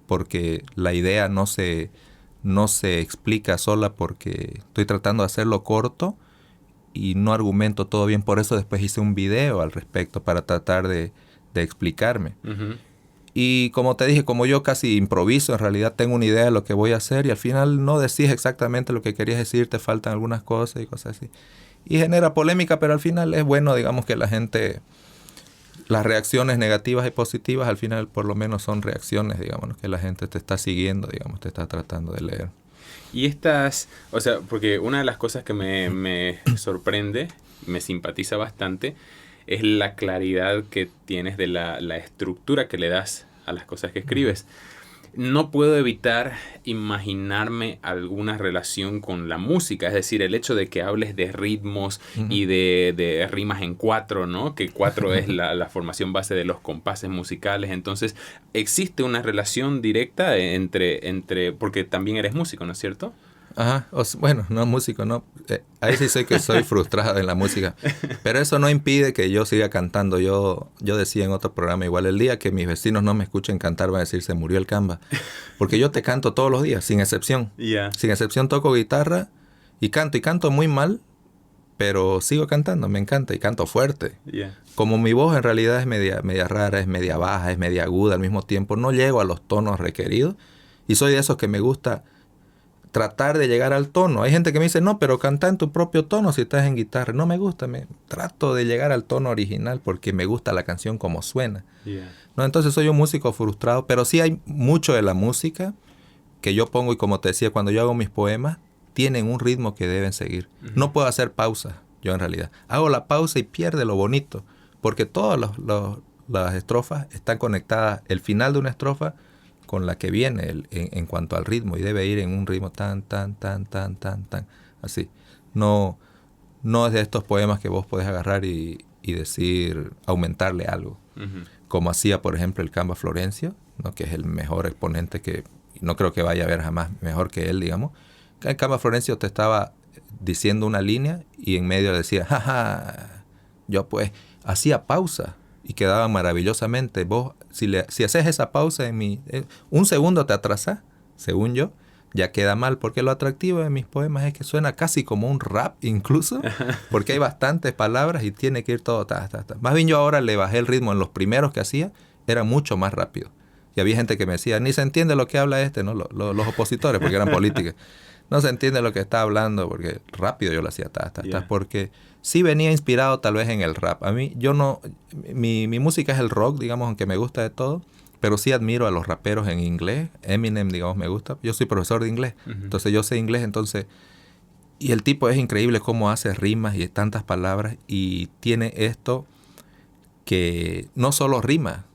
Speaker 2: Porque la idea no se explica sola, porque estoy tratando de hacerlo corto y no argumento todo bien. Por eso después hice un video al respecto para tratar de explicarme. Uh-huh. Y como te dije, como yo casi improviso, en realidad tengo una idea de lo que voy a hacer y al final no decís exactamente lo que querías decir, te faltan algunas cosas y cosas así. Y genera polémica, pero al final es bueno, digamos, que la gente, las reacciones negativas y positivas, al final por lo menos son reacciones, digamos, que la gente te está siguiendo, digamos, te está tratando de leer.
Speaker 1: Y o sea, porque una de las cosas que me sorprende, me simpatiza bastante, es la claridad que tienes de la estructura que le das a las cosas que escribes. No puedo evitar imaginarme alguna relación con la música, es decir, el hecho de que hables de ritmos y de rimas en 4, ¿no? Que 4 es la formación base de los compases musicales. Entonces, existe una relación directa entre porque también eres músico, ¿no es cierto?
Speaker 2: Ajá, bueno, no músico, no. Ahí sí sé que soy frustrado en la música. Pero eso no impide que yo siga cantando. Yo decía en otro programa, igual el día que mis vecinos no me escuchen cantar, van a decir, se murió el Camba. Porque yo te canto todos los días, sin excepción.
Speaker 1: Yeah.
Speaker 2: Sin excepción toco guitarra y canto muy mal, pero sigo cantando, me encanta y canto fuerte.
Speaker 1: Yeah.
Speaker 2: Como mi voz en realidad es media rara, es media baja, es media aguda al mismo tiempo, no llego a los tonos requeridos y soy de esos que me gusta tratar de llegar al tono. Hay gente que me dice, no, pero canta en tu propio tono si estás en guitarra. No me gusta, trato de llegar al tono original porque me gusta la canción como suena.
Speaker 1: Yeah.
Speaker 2: ¿No? Entonces soy un músico frustrado, pero sí hay mucho de la música que yo pongo y como te decía, cuando yo hago mis poemas, tienen un ritmo que deben seguir. Uh-huh. No puedo hacer pausa, yo en realidad. Hago la pausa y pierde lo bonito, porque todas las estrofas están conectadas, el final de una estrofa con la que viene en cuanto al ritmo, y debe ir en un ritmo tan, así. No es de estos poemas que vos podés agarrar y decir, aumentarle algo. Uh-huh. Como hacía, por ejemplo, el Camba Florencio, ¿no? Que es el mejor exponente que no creo que vaya a haber jamás mejor que él, digamos. El Camba Florencio te estaba diciendo una línea y en medio decía, jaja, yo pues hacía pausa. Y quedaba maravillosamente. Vos, si haces esa pausa un segundo te atrasás, según yo, ya queda mal. Porque lo atractivo de mis poemas es que suena casi como un rap incluso, porque hay bastantes palabras y tiene que ir todo. Más bien yo ahora le bajé el ritmo. En los primeros que hacía era mucho más rápido. Y había gente que me decía, ni se entiende lo que habla ¿no? Los opositores, porque eran políticos. No se entiende lo que está hablando, porque rápido yo lo hacía, yeah. Porque sí venía inspirado tal vez en el rap. A mí, mi música es el rock, digamos, aunque me gusta de todo, pero sí admiro a los raperos en inglés. Eminem, digamos, me gusta. Yo soy profesor de inglés, uh-huh. Entonces yo sé inglés, y el tipo es increíble cómo hace rimas y tantas palabras, y tiene esto que no solo rima,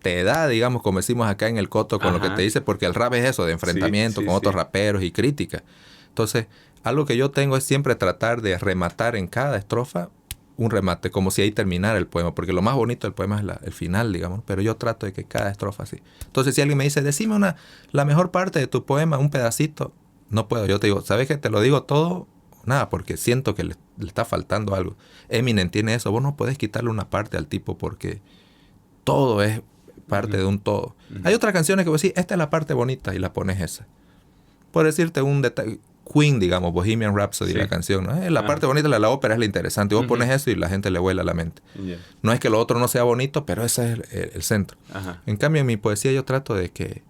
Speaker 2: te da, digamos, como decimos acá en el coto, con Ajá. lo que te dice, porque el rap es eso, de enfrentamiento con otros raperos y crítica. Entonces, algo que yo tengo es siempre tratar de rematar en cada estrofa un remate, como si ahí terminara el poema, porque lo más bonito del poema es el final, digamos, pero yo trato de que cada estrofa así. Entonces, si alguien me dice, decime la mejor parte de tu poema, un pedacito, no puedo. Yo te digo, ¿sabes qué? Te lo digo todo, nada, porque siento que le está faltando algo. Eminem tiene eso, vos no podés quitarle una parte al tipo porque todo es parte de un todo. Hay otras canciones que vos decís, esta es la parte bonita y la pones esa. Por decirte un detalle, Queen, digamos, Bohemian Rhapsody, la canción, ¿no? La parte bonita de la ópera es la interesante. Vos pones eso y la gente le vuela la mente. Yeah. No es que lo otro no sea bonito, pero ese es el centro. Ajá. En cambio, en mi poesía yo trato de que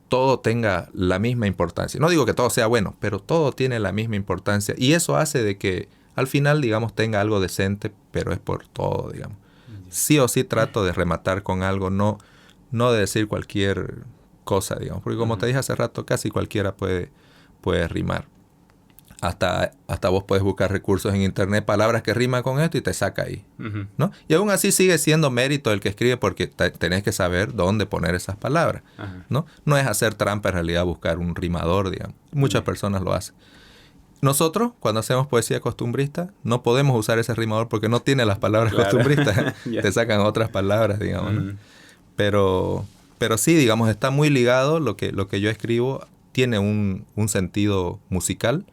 Speaker 2: todo tenga la misma importancia. No digo que todo sea bueno, pero todo tiene la misma importancia. Y eso hace de que al final, digamos, tenga algo decente, pero es por todo, digamos. Yeah. Sí o sí trato de rematar con algo, no de decir cualquier cosa, digamos. Porque como te dije hace rato, casi cualquiera puede rimar. Hasta vos puedes buscar recursos en internet, palabras que riman con esto y te saca ahí, ¿no? Y aún así sigue siendo mérito el que escribe porque tenés que saber dónde poner esas palabras, ¿no? No es hacer trampa en realidad buscar un rimador, digamos. Muchas personas lo hacen. Nosotros, cuando hacemos poesía costumbrista, no podemos usar ese rimador porque no tiene las palabras costumbristas. Te sacan otras palabras, digamos, ¿no? Pero sí, digamos, está muy ligado lo que yo escribo, tiene un sentido musical.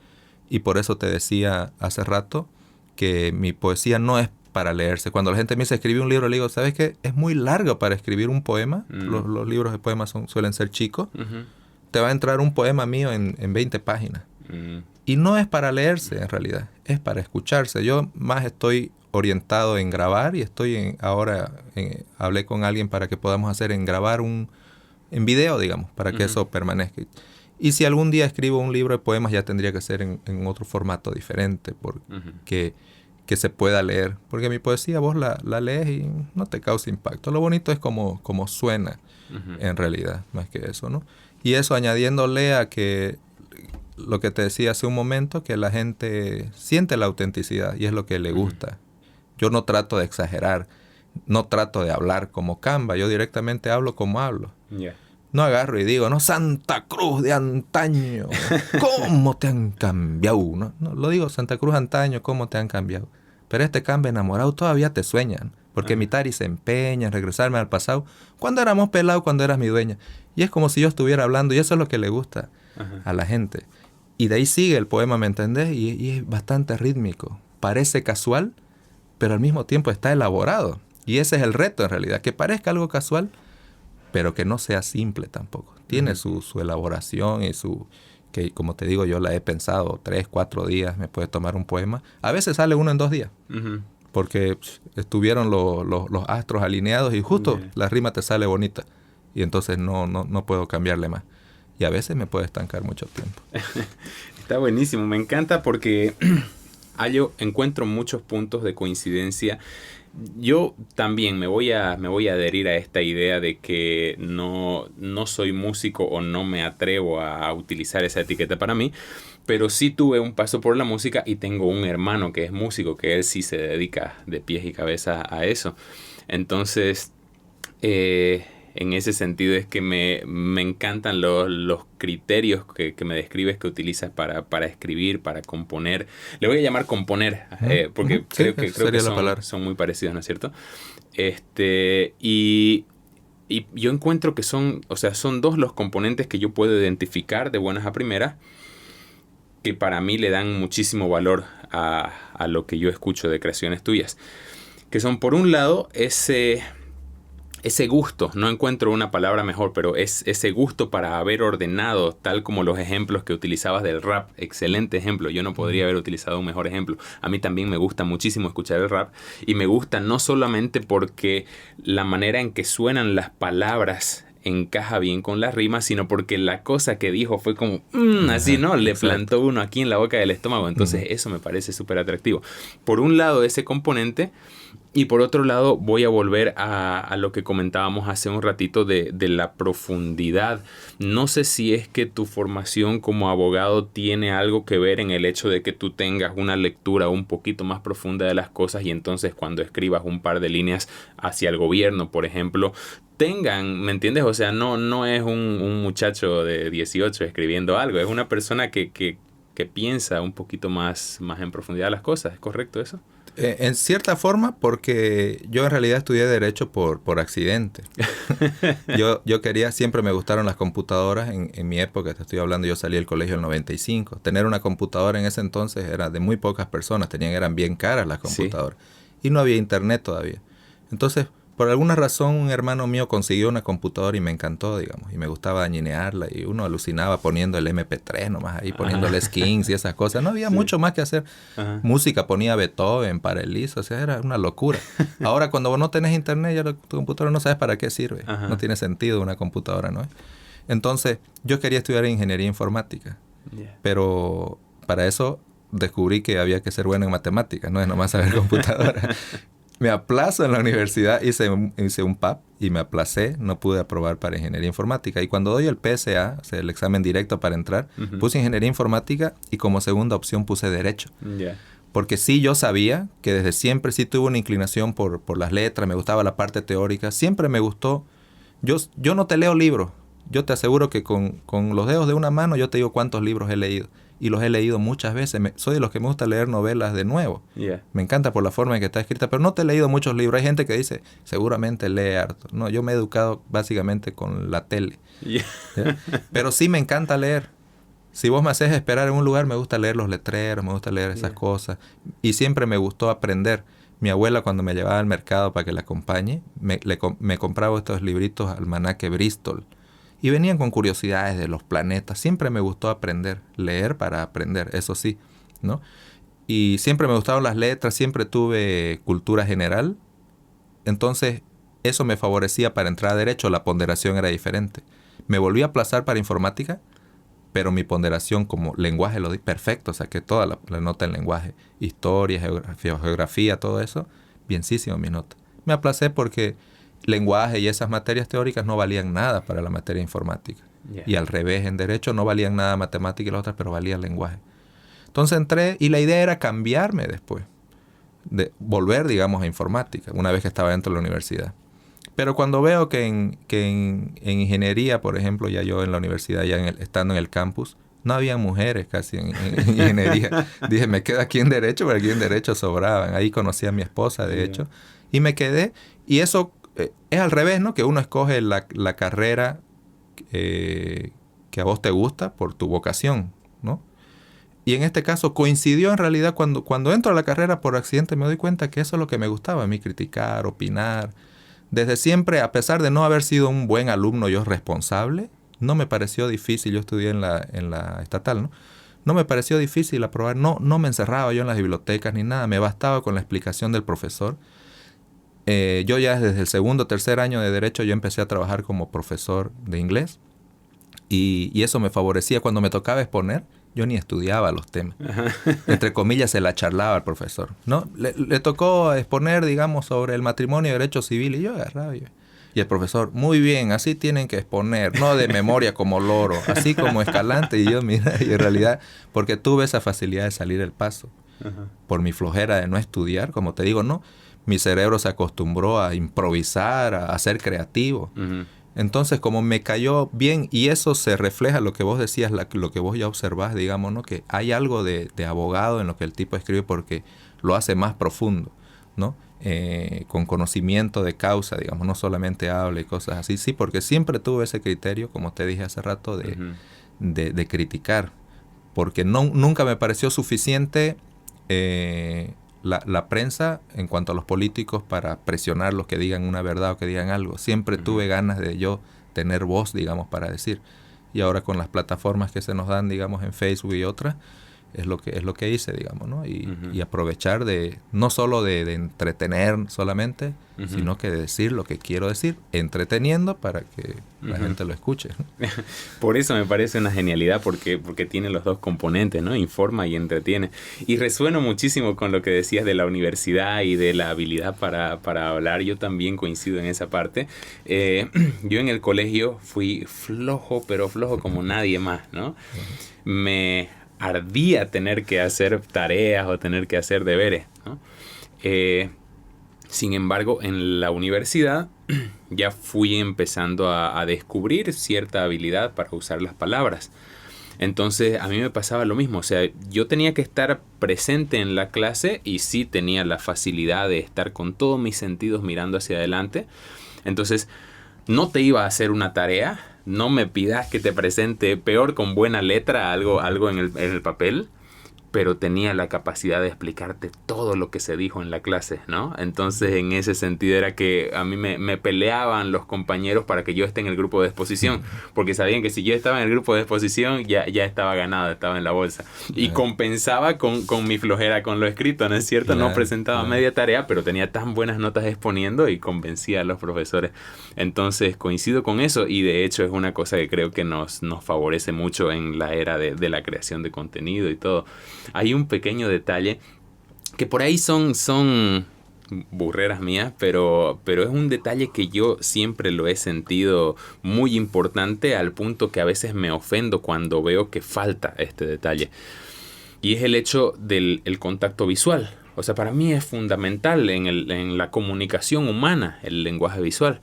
Speaker 2: Y por eso te decía hace rato que mi poesía no es para leerse. Cuando la gente me dice escribí un libro, le digo, ¿sabes qué? Es muy largo para escribir un poema. Los libros de poemas suelen ser chicos. Te va a entrar un poema mío en 20 páginas. Y no es para leerse en realidad, es para escucharse. Yo más estoy orientado en grabar y hablé con alguien para que podamos grabar en video, digamos, para que eso permanezca. Y si algún día escribo un libro de poemas ya tendría que ser en otro formato diferente porque que se pueda leer. Porque mi poesía vos la lees y no te causa impacto. Lo bonito es como suena en realidad, más que eso, ¿no? Y eso añadiéndole a que lo que te decía hace un momento, que la gente siente la autenticidad y es lo que le gusta. Yo no trato de exagerar, no trato de hablar como Canva, yo directamente hablo como hablo. No agarro y digo, no, Santa Cruz de antaño, ¿cómo te han cambiado? No, lo digo, Santa Cruz antaño, ¿cómo te han cambiado? Pero este Canva enamorado todavía te sueñan, porque mi Tari se empeña en regresarme al pasado, cuando éramos pelados, cuando eras mi dueña. Y es como si yo estuviera hablando, y eso es lo que le gusta a la gente. Y de ahí sigue el poema, ¿me entendés? Y es bastante rítmico. Parece casual, pero al mismo tiempo está elaborado. Y ese es el reto en realidad, que parezca algo casual, pero que no sea simple tampoco. Tiene su elaboración y que como te digo, yo la he pensado 3, 4 días, me puede tomar un poema. A veces sale uno en 2 días, porque estuvieron los astros alineados y justo la rima te sale bonita. Y entonces no puedo cambiarle más. Y a veces me puede estancar mucho tiempo.
Speaker 1: Está buenísimo, me encanta porque yo encuentro muchos puntos de coincidencia. Yo también me voy a adherir a esta idea de que no soy músico o no me atrevo a utilizar esa etiqueta para mí, pero sí tuve un paso por la música y tengo un hermano que es músico, que él sí se dedica de pies y cabeza a eso. Entonces, en ese sentido es que me encantan los criterios que me describes que utilizas para escribir, para componer. Le voy a llamar componer, porque creo que son muy parecidos, ¿no es cierto? Y yo encuentro que son dos los componentes que yo puedo identificar de buenas a primeras, que para mí le dan muchísimo valor a lo que yo escucho de creaciones tuyas. Que son, por un lado, ese gusto, no encuentro una palabra mejor, pero es ese gusto para haber ordenado, tal como los ejemplos que utilizabas del rap. Excelente ejemplo, yo no podría haber utilizado un mejor ejemplo. A mí también me gusta muchísimo escuchar el rap y me gusta no solamente porque la manera en que suenan las palabras encaja bien con las rimas, sino porque la cosa que dijo fue como así, ¿no? Le plantó uno aquí en la boca del estómago. Entonces eso me parece súper atractivo. Por un lado ese componente, y por otro lado voy a volver a lo que comentábamos hace un ratito de la profundidad. No sé si es que tu formación como abogado tiene algo que ver en el hecho de que tú tengas una lectura un poquito más profunda de las cosas y entonces cuando escribas un par de líneas hacia el gobierno, por ejemplo, ¿me entiendes? O sea, no es un muchacho de 18 escribiendo algo, es una persona que piensa un poquito más en profundidad las cosas. ¿Es correcto eso?
Speaker 2: En cierta forma, porque yo en realidad estudié Derecho por accidente. Yo quería, siempre me gustaron las computadoras. En mi época, te estoy hablando, yo salí del colegio en el 95. Tener una computadora en ese entonces era de muy pocas personas, eran bien caras las computadoras. Sí. Y no había internet todavía. Entonces, por alguna razón, un hermano mío consiguió una computadora y me encantó, digamos, y me gustaba dañinearla y uno alucinaba poniendo el MP3 nomás ahí, poniéndole skins y esas cosas. No había mucho más que hacer. Música ponía Beethoven, Paradiso, o sea, era una locura. Ahora, cuando vos no tenés internet, ya tu computadora no sabes para qué sirve. No tiene sentido una computadora, ¿no? Entonces, yo quería estudiar ingeniería informática, pero para eso descubrí que había que ser bueno en matemáticas, no es nomás saber computadora. me aplazo en la universidad, hice un PAP y me aplacé, no pude aprobar para ingeniería informática. Y cuando doy el PSA, o sea, el examen directo para entrar, puse ingeniería informática y como segunda opción puse derecho.
Speaker 1: Yeah.
Speaker 2: Porque sí, yo sabía que desde siempre sí tuve una inclinación por las letras, me gustaba la parte teórica, siempre me gustó. Yo no te leo libros, yo te aseguro que con los dedos de una mano yo te digo cuántos libros he leído. Y los he leído muchas veces. Soy de los que me gusta leer novelas de nuevo.
Speaker 1: Yeah.
Speaker 2: Me encanta por la forma en que está escrita, pero no te he leído muchos libros. Hay gente que dice, seguramente lee harto. No, yo me he educado básicamente con la tele.
Speaker 1: Yeah.
Speaker 2: Pero sí me encanta leer. Si vos me haces esperar en un lugar, me gusta leer los letreros, me gusta leer esas cosas. Y siempre me gustó aprender. Mi abuela, cuando me llevaba al mercado para que la acompañe, me compraba estos libritos Almanaque Bristol. Y venían con curiosidades de los planetas. Siempre me gustó aprender, leer para aprender, eso sí, ¿no? Y siempre me gustaron las letras, siempre tuve cultura general. Entonces, eso me favorecía para entrar a derecho, la ponderación era diferente. Me volví a aplazar para informática, pero mi ponderación como lenguaje lo di perfecto, saqué toda la nota en lenguaje. Historia, geografía, todo eso, bienísimo mi nota. Me aplacé porque lenguaje y esas materias teóricas no valían nada para la materia informática. Yeah. Y al revés, en derecho no valían nada matemática y las otras, pero valía lenguaje. Entonces entré y la idea era cambiarme después, de volver, digamos, a informática, una vez que estaba dentro de la universidad. Pero cuando veo que en ingeniería, por ejemplo, ya yo en la universidad, ya estando en el campus, no había mujeres casi en ingeniería. Dije, me quedo aquí en derecho, pero aquí en derecho sobraban. Ahí conocí a mi esposa, de hecho, y me quedé. Y eso es al revés, ¿no? Que uno escoge la carrera que a vos te gusta por tu vocación, ¿no? Y en este caso coincidió en realidad cuando entro a la carrera por accidente me doy cuenta que eso es lo que me gustaba a mí, criticar, opinar. Desde siempre, a pesar de no haber sido un buen alumno yo responsable, no me pareció difícil, yo estudié en la estatal, ¿no? No me pareció difícil aprobar, no me encerraba yo en las bibliotecas ni nada, me bastaba con la explicación del profesor. Yo ya desde el segundo o tercer año de Derecho yo empecé a trabajar como profesor de inglés y eso me favorecía. Cuando me tocaba exponer, yo ni estudiaba los temas. Entre comillas, se la charlaba al profesor, ¿no? Le tocó exponer, digamos, sobre el matrimonio y derecho civil y yo agarraba. Y el profesor, muy bien, así tienen que exponer, no de memoria como loro, así como Escalante. Y yo, mira, y en realidad, porque tuve esa facilidad de salir el paso. Por mi flojera de no estudiar, como te digo, no. Mi cerebro se acostumbró a improvisar, a ser creativo. Entonces, como me cayó bien, y eso se refleja lo que vos decías, lo que vos ya observás, digamos, ¿no? Que hay algo de abogado en lo que el tipo escribe porque lo hace más profundo, ¿no? Con conocimiento de causa, digamos, no solamente habla y cosas así. Sí, porque siempre tuve ese criterio, como te dije hace rato, de criticar. Porque nunca me pareció suficiente la prensa en cuanto a los políticos para presionarlos que digan una verdad o que digan algo. Siempre tuve ganas de yo tener voz, digamos, para decir. Y ahora con las plataformas que se nos dan, digamos, en Facebook y otras, es lo que hice, digamos, ¿no? Y aprovechar no solo de entretener solamente, sino que de decir lo que quiero decir, entreteniendo para que la gente lo escuche.
Speaker 1: Por eso me parece una genialidad, porque tiene los dos componentes, ¿no? Informa y entretiene. Y resueno muchísimo con lo que decías de la universidad y de la habilidad para hablar. Yo también coincido en esa parte. Yo en el colegio fui flojo, pero flojo como nadie más, ¿no? Me ardía tener que hacer tareas o tener que hacer deberes, ¿no? Sin embargo, en la universidad ya fui empezando a descubrir cierta habilidad para usar las palabras. Entonces a mí me pasaba lo mismo, o sea, yo tenía que estar presente en la clase y sí tenía la facilidad de estar con todos mis sentidos mirando hacia adelante. Entonces no te iba a hacer una tarea, no me pidas que te presente peor con buena letra algo en el papel, pero tenía la capacidad de explicarte todo lo que se dijo en la clase, ¿no? Entonces, en ese sentido era que a mí me peleaban los compañeros para que yo esté en el grupo de exposición, porque sabían que si yo estaba en el grupo de exposición, ya estaba ganado, estaba en la bolsa. Y compensaba con mi flojera con lo escrito, ¿no es cierto? No presentaba media tarea, pero tenía tan buenas notas exponiendo y convencía a los profesores. Entonces, coincido con eso y de hecho es una cosa que creo que nos favorece mucho en la era de la creación de contenido y todo. Hay un pequeño detalle que por ahí son burreras mías, pero es un detalle que yo siempre lo he sentido muy importante al punto que a veces me ofendo cuando veo que falta este detalle. Y es el hecho del el contacto visual. O sea, para mí es fundamental en la comunicación humana el lenguaje visual.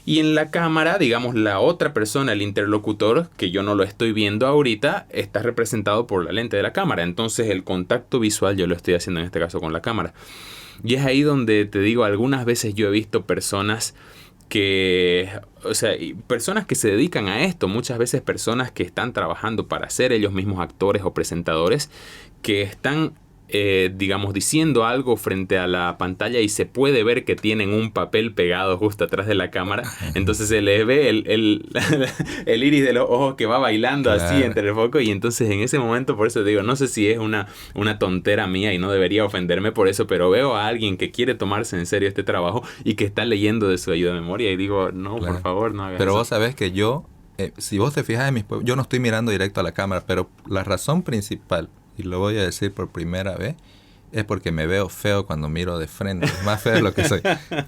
Speaker 1: Y en la cámara, digamos, la otra persona, el interlocutor, que yo no lo estoy viendo ahorita, está representado por la lente de la cámara. Entonces el contacto visual yo lo estoy haciendo en este caso con la cámara. Y es ahí donde te digo, algunas veces yo he visto personas que, o sea, personas que se dedican a esto, muchas veces personas que están trabajando para ser ellos mismos actores o presentadores, que están digamos, diciendo algo frente a la pantalla y se puede ver que tienen un papel pegado justo atrás de la cámara. Entonces se les ve el iris de los ojos que va bailando así entre el foco. Y entonces en ese momento, por eso digo, no sé si es una tontera mía y no debería ofenderme por eso, pero veo a alguien que quiere tomarse en serio este trabajo y que está leyendo de su ayuda de memoria y digo, no, por favor, no hagas
Speaker 2: pero
Speaker 1: eso.
Speaker 2: Vos sabés que yo, si vos te fijas en mis yo no estoy mirando directo a la cámara, pero la razón principal, y lo voy a decir por primera vez, es porque me veo feo cuando miro de frente. Más feo de lo que soy.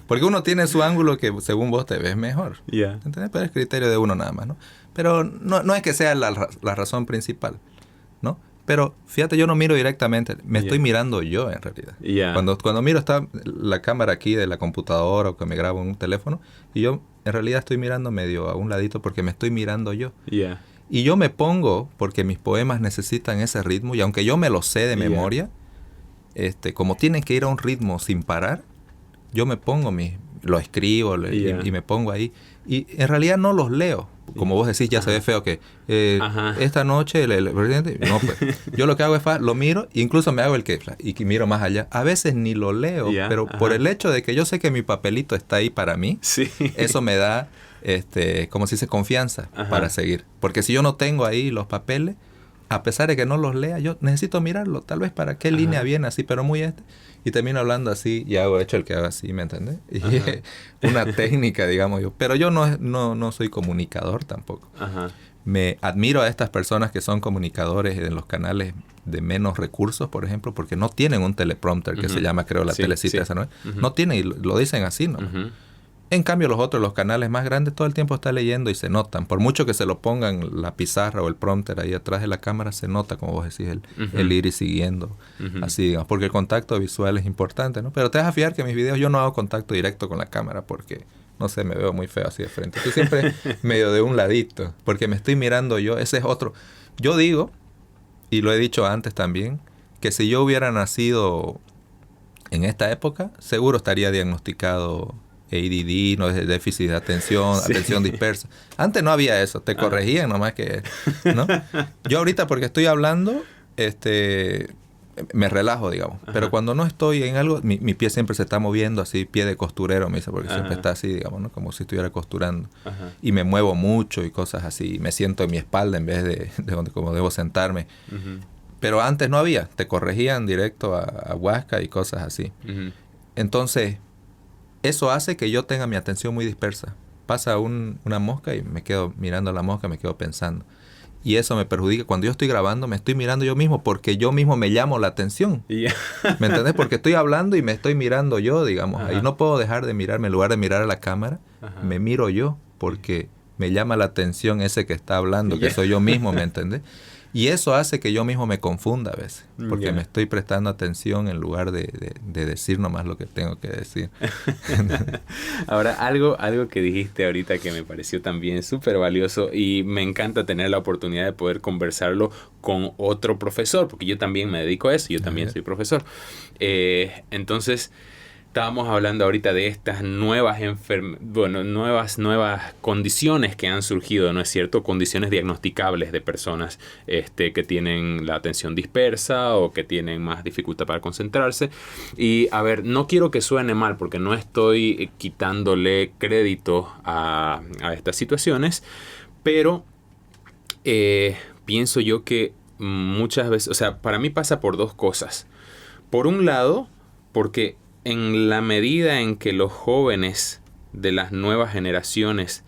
Speaker 2: Porque uno tiene su ángulo que según vos te ves mejor. ¿Entendés? Pero es criterio de uno nada más, ¿no? Pero no es que sea la razón principal, ¿no? Pero fíjate, yo no miro directamente. Me estoy mirando yo, en realidad. Cuando miro está la cámara aquí de la computadora o que me grabo en un teléfono, y yo en realidad estoy mirando medio a un ladito porque me estoy mirando yo. Y yo me pongo, porque mis poemas necesitan ese ritmo, y aunque yo me lo sé de memoria, como tienen que ir a un ritmo sin parar, yo me pongo, lo escribo y me pongo ahí. Y en realidad no los leo. Como vos decís, ya se ve feo que esta noche el presidente... No, pues, yo lo que hago es lo miro, incluso me hago el que y miro más allá. A veces ni lo leo, pero por el hecho de que yo sé que mi papelito está ahí para mí, eso me da... como se dice, confianza para seguir. Porque si yo no tengo ahí los papeles, a pesar de que no los lea, yo necesito mirarlo, tal vez para qué línea viene así, pero muy y termino hablando así y hago hecho el que haga así, ¿me entiendes? Y una técnica, digamos yo. Pero yo no soy comunicador tampoco. Me admiro a estas personas que son comunicadores en los canales de menos recursos, por ejemplo, porque no tienen un teleprompter que se llama, creo, la telecita esa, ¿no? No tienen, y lo dicen así, ¿no? En cambio, los canales más grandes, todo el tiempo está leyendo y se notan. Por mucho que se lo pongan la pizarra o el prompter ahí atrás de la cámara, se nota, como vos decís, el iris siguiendo. Así, digamos, porque el contacto visual es importante, ¿no? Pero te vas a fijar que en mis videos yo no hago contacto directo con la cámara porque, no sé, me veo muy feo así de frente. Estoy siempre medio de un ladito, porque me estoy mirando yo. Ese es otro. Yo digo, y lo he dicho antes también, que si yo hubiera nacido en esta época, seguro estaría diagnosticado ADD, no es déficit de atención, atención dispersa. Antes no había eso, te corregían nomás que, ¿no? Yo ahorita porque estoy hablando, me relajo, digamos. Pero cuando no estoy en algo, mi pie siempre se está moviendo así, pie de costurero, me dice, porque siempre está así, digamos, ¿no? Como si estuviera costurando. Y me muevo mucho y cosas así. Me siento en mi espalda en vez de donde como debo sentarme. Pero antes no había, te corregían directo a Huasca y cosas así. Entonces, eso hace que yo tenga mi atención muy dispersa. Pasa una mosca y me quedo mirando a la mosca, me quedo pensando. Y eso me perjudica. Cuando yo estoy grabando, me estoy mirando yo mismo porque yo mismo me llamo la atención. ¿Me entendés? Porque estoy hablando y me estoy mirando yo, digamos. Ahí no puedo dejar de mirarme. En lugar de mirar a la cámara, me miro yo porque me llama la atención ese que está hablando, que soy yo mismo, ¿me entendés? Y eso hace que yo mismo me confunda a veces, porque me estoy prestando atención en lugar de decir nomás lo que tengo que decir.
Speaker 1: Ahora, algo que dijiste ahorita que me pareció también súper valioso y me encanta tener la oportunidad de poder conversarlo con otro profesor, porque yo también me dedico a eso, yo también soy profesor. Entonces, estábamos hablando ahorita de estas nuevas nuevas condiciones que han surgido, ¿no es cierto? Condiciones diagnosticables de personas que tienen la atención dispersa o que tienen más dificultad para concentrarse. Y, a ver, no quiero que suene mal porque no estoy quitándole crédito a estas situaciones, pero pienso yo que muchas veces, o sea, para mí pasa por dos cosas. Por un lado, porque en la medida en que los jóvenes de las nuevas generaciones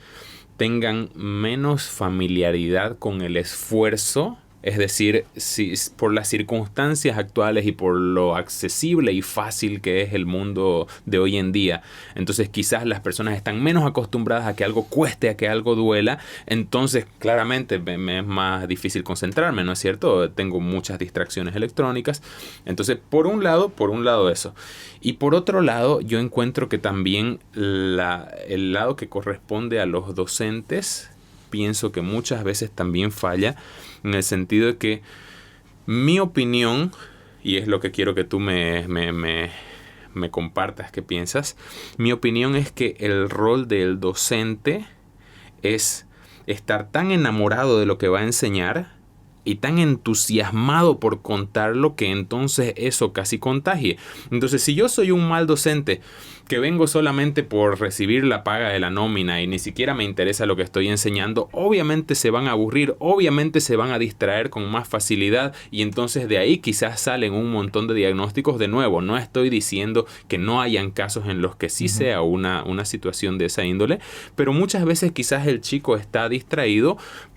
Speaker 1: tengan menos familiaridad con el esfuerzo Es decir, si, por las circunstancias actuales y por lo accesible y fácil que es el mundo de hoy en día, entonces quizás las personas están menos acostumbradas a que algo cueste, a que algo duela, entonces claramente me es más difícil concentrarme, ¿no es cierto? Tengo muchas distracciones electrónicas. Entonces, por un lado eso. Y por otro lado, yo encuentro que también el lado que corresponde a los docentes, pienso que muchas veces también falla, en el sentido de que mi opinión, y es lo que quiero que tú me compartas qué piensas, mi opinión es que el rol del docente es estar tan enamorado de lo que va a enseñar y tan entusiasmado por contarlo que entonces eso casi contagie. Entonces, si yo soy un mal docente que vengo solamente por recibir la paga de la nómina y ni siquiera me interesa lo que estoy enseñando, obviamente se van a aburrir, obviamente se van a distraer con más facilidad y entonces de ahí quizás salen un montón de diagnósticos. De nuevo, no estoy diciendo que no hayan casos en los que sí sea una situación de esa índole, pero muchas veces quizás el chico está distraído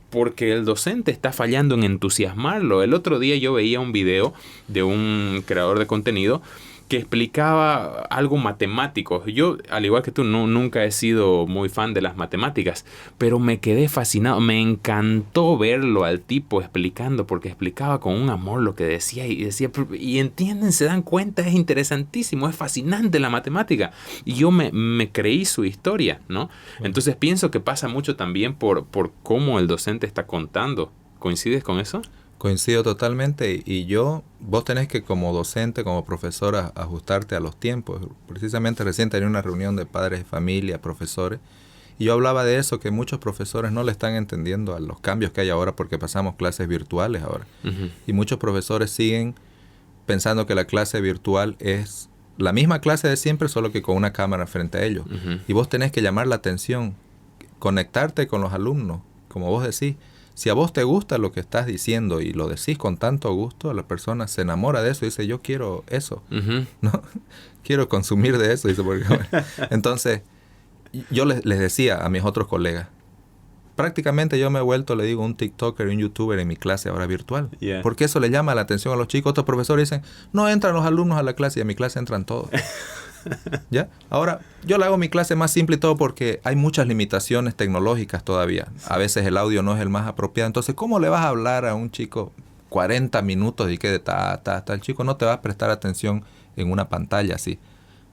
Speaker 1: porque el docente está fallando en entusiasmarlo. El otro día yo veía un video de un creador de contenido que explicaba algo matemático. Yo, al igual que tú, nunca he sido muy fan de las matemáticas, pero me quedé fascinado. Me encantó verlo al tipo explicando, porque explicaba con un amor lo que decía y entienden, se dan cuenta, es interesantísimo, es fascinante la matemática. Y yo me creí su historia, ¿no? Entonces pienso que pasa mucho también por cómo el docente está contando. ¿Coincides con eso?
Speaker 2: Coincido totalmente y vos tenés que como docente, como profesora, ajustarte a los tiempos. Precisamente recién tenía una reunión de padres de familia, profesores, y yo hablaba de eso, que muchos profesores no le están entendiendo a los cambios que hay ahora porque pasamos clases virtuales ahora. Uh-huh. Y muchos profesores siguen pensando que la clase virtual es la misma clase de siempre, solo que con una cámara frente a ellos. Uh-huh. Y vos tenés que llamar la atención, conectarte con los alumnos, como vos decís. Si a vos te gusta lo que estás diciendo y lo decís con tanto gusto, la persona se enamora de eso y dice, yo quiero eso, uh-huh. ¿no? Quiero consumir de eso. Dice, porque, bueno. Entonces, yo les decía a mis otros colegas, prácticamente yo me he vuelto, le digo, un TikToker y un YouTuber en mi clase ahora virtual. Yeah. Porque eso le llama la atención a los chicos. Otros profesores dicen, no entran los alumnos a la clase y a mi clase entran todos. ¿Ya? Ahora, yo le hago mi clase más simple y todo porque hay muchas limitaciones tecnológicas todavía. A veces el audio no es el más apropiado. Entonces, ¿cómo le vas a hablar a un chico 40 minutos y que de el chico no te va a prestar atención en una pantalla así?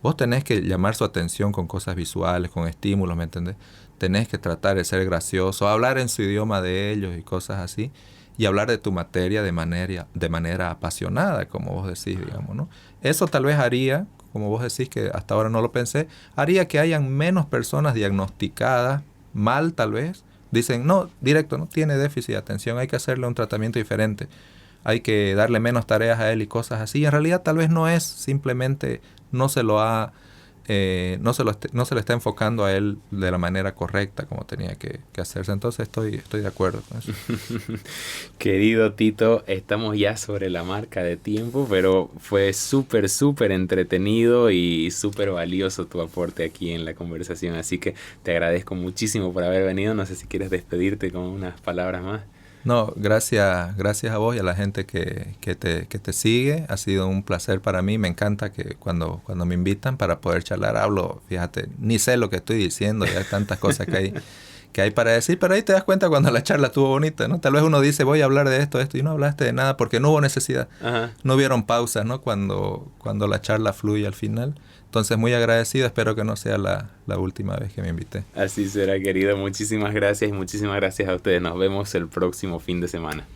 Speaker 2: Vos tenés que llamar su atención con cosas visuales, con estímulos, ¿me entendés? Tenés que tratar de ser gracioso, hablar en su idioma de ellos y cosas así. Y hablar de tu materia de manera apasionada, como vos decís, digamos, ¿no? Eso tal vez haría, como vos decís, que hasta ahora no lo pensé, haría que hayan menos personas diagnosticadas mal, tal vez. Dicen, no, directo, no tiene déficit de atención, hay que hacerle un tratamiento diferente. Hay que darle menos tareas a él y cosas así. Y en realidad tal vez no es, simplemente no se lo está enfocando a él de la manera correcta como tenía que hacerse. Entonces estoy de acuerdo con eso.
Speaker 1: Querido Tito, estamos ya sobre la marca de tiempo, pero fue súper entretenido y súper valioso tu aporte aquí en la conversación. Así que te agradezco muchísimo por haber venido. No sé si quieres despedirte con unas palabras más.
Speaker 2: No, gracias a vos y a la gente que te sigue. Ha sido un placer para mí. Me encanta que cuando me invitan para poder charlar, hablo, fíjate, ni sé lo que estoy diciendo, ya hay tantas cosas que hay para decir, pero ahí te das cuenta cuando la charla estuvo bonita, ¿no? Tal vez uno dice, voy a hablar de esto, y no hablaste de nada porque no hubo necesidad. Ajá. No hubieron pausas, ¿no? Cuando la charla fluye al final. Entonces, muy agradecido. Espero que no sea la última vez que me invité.
Speaker 1: Así será, querido. Muchísimas gracias y muchísimas gracias a ustedes. Nos vemos el próximo fin de semana.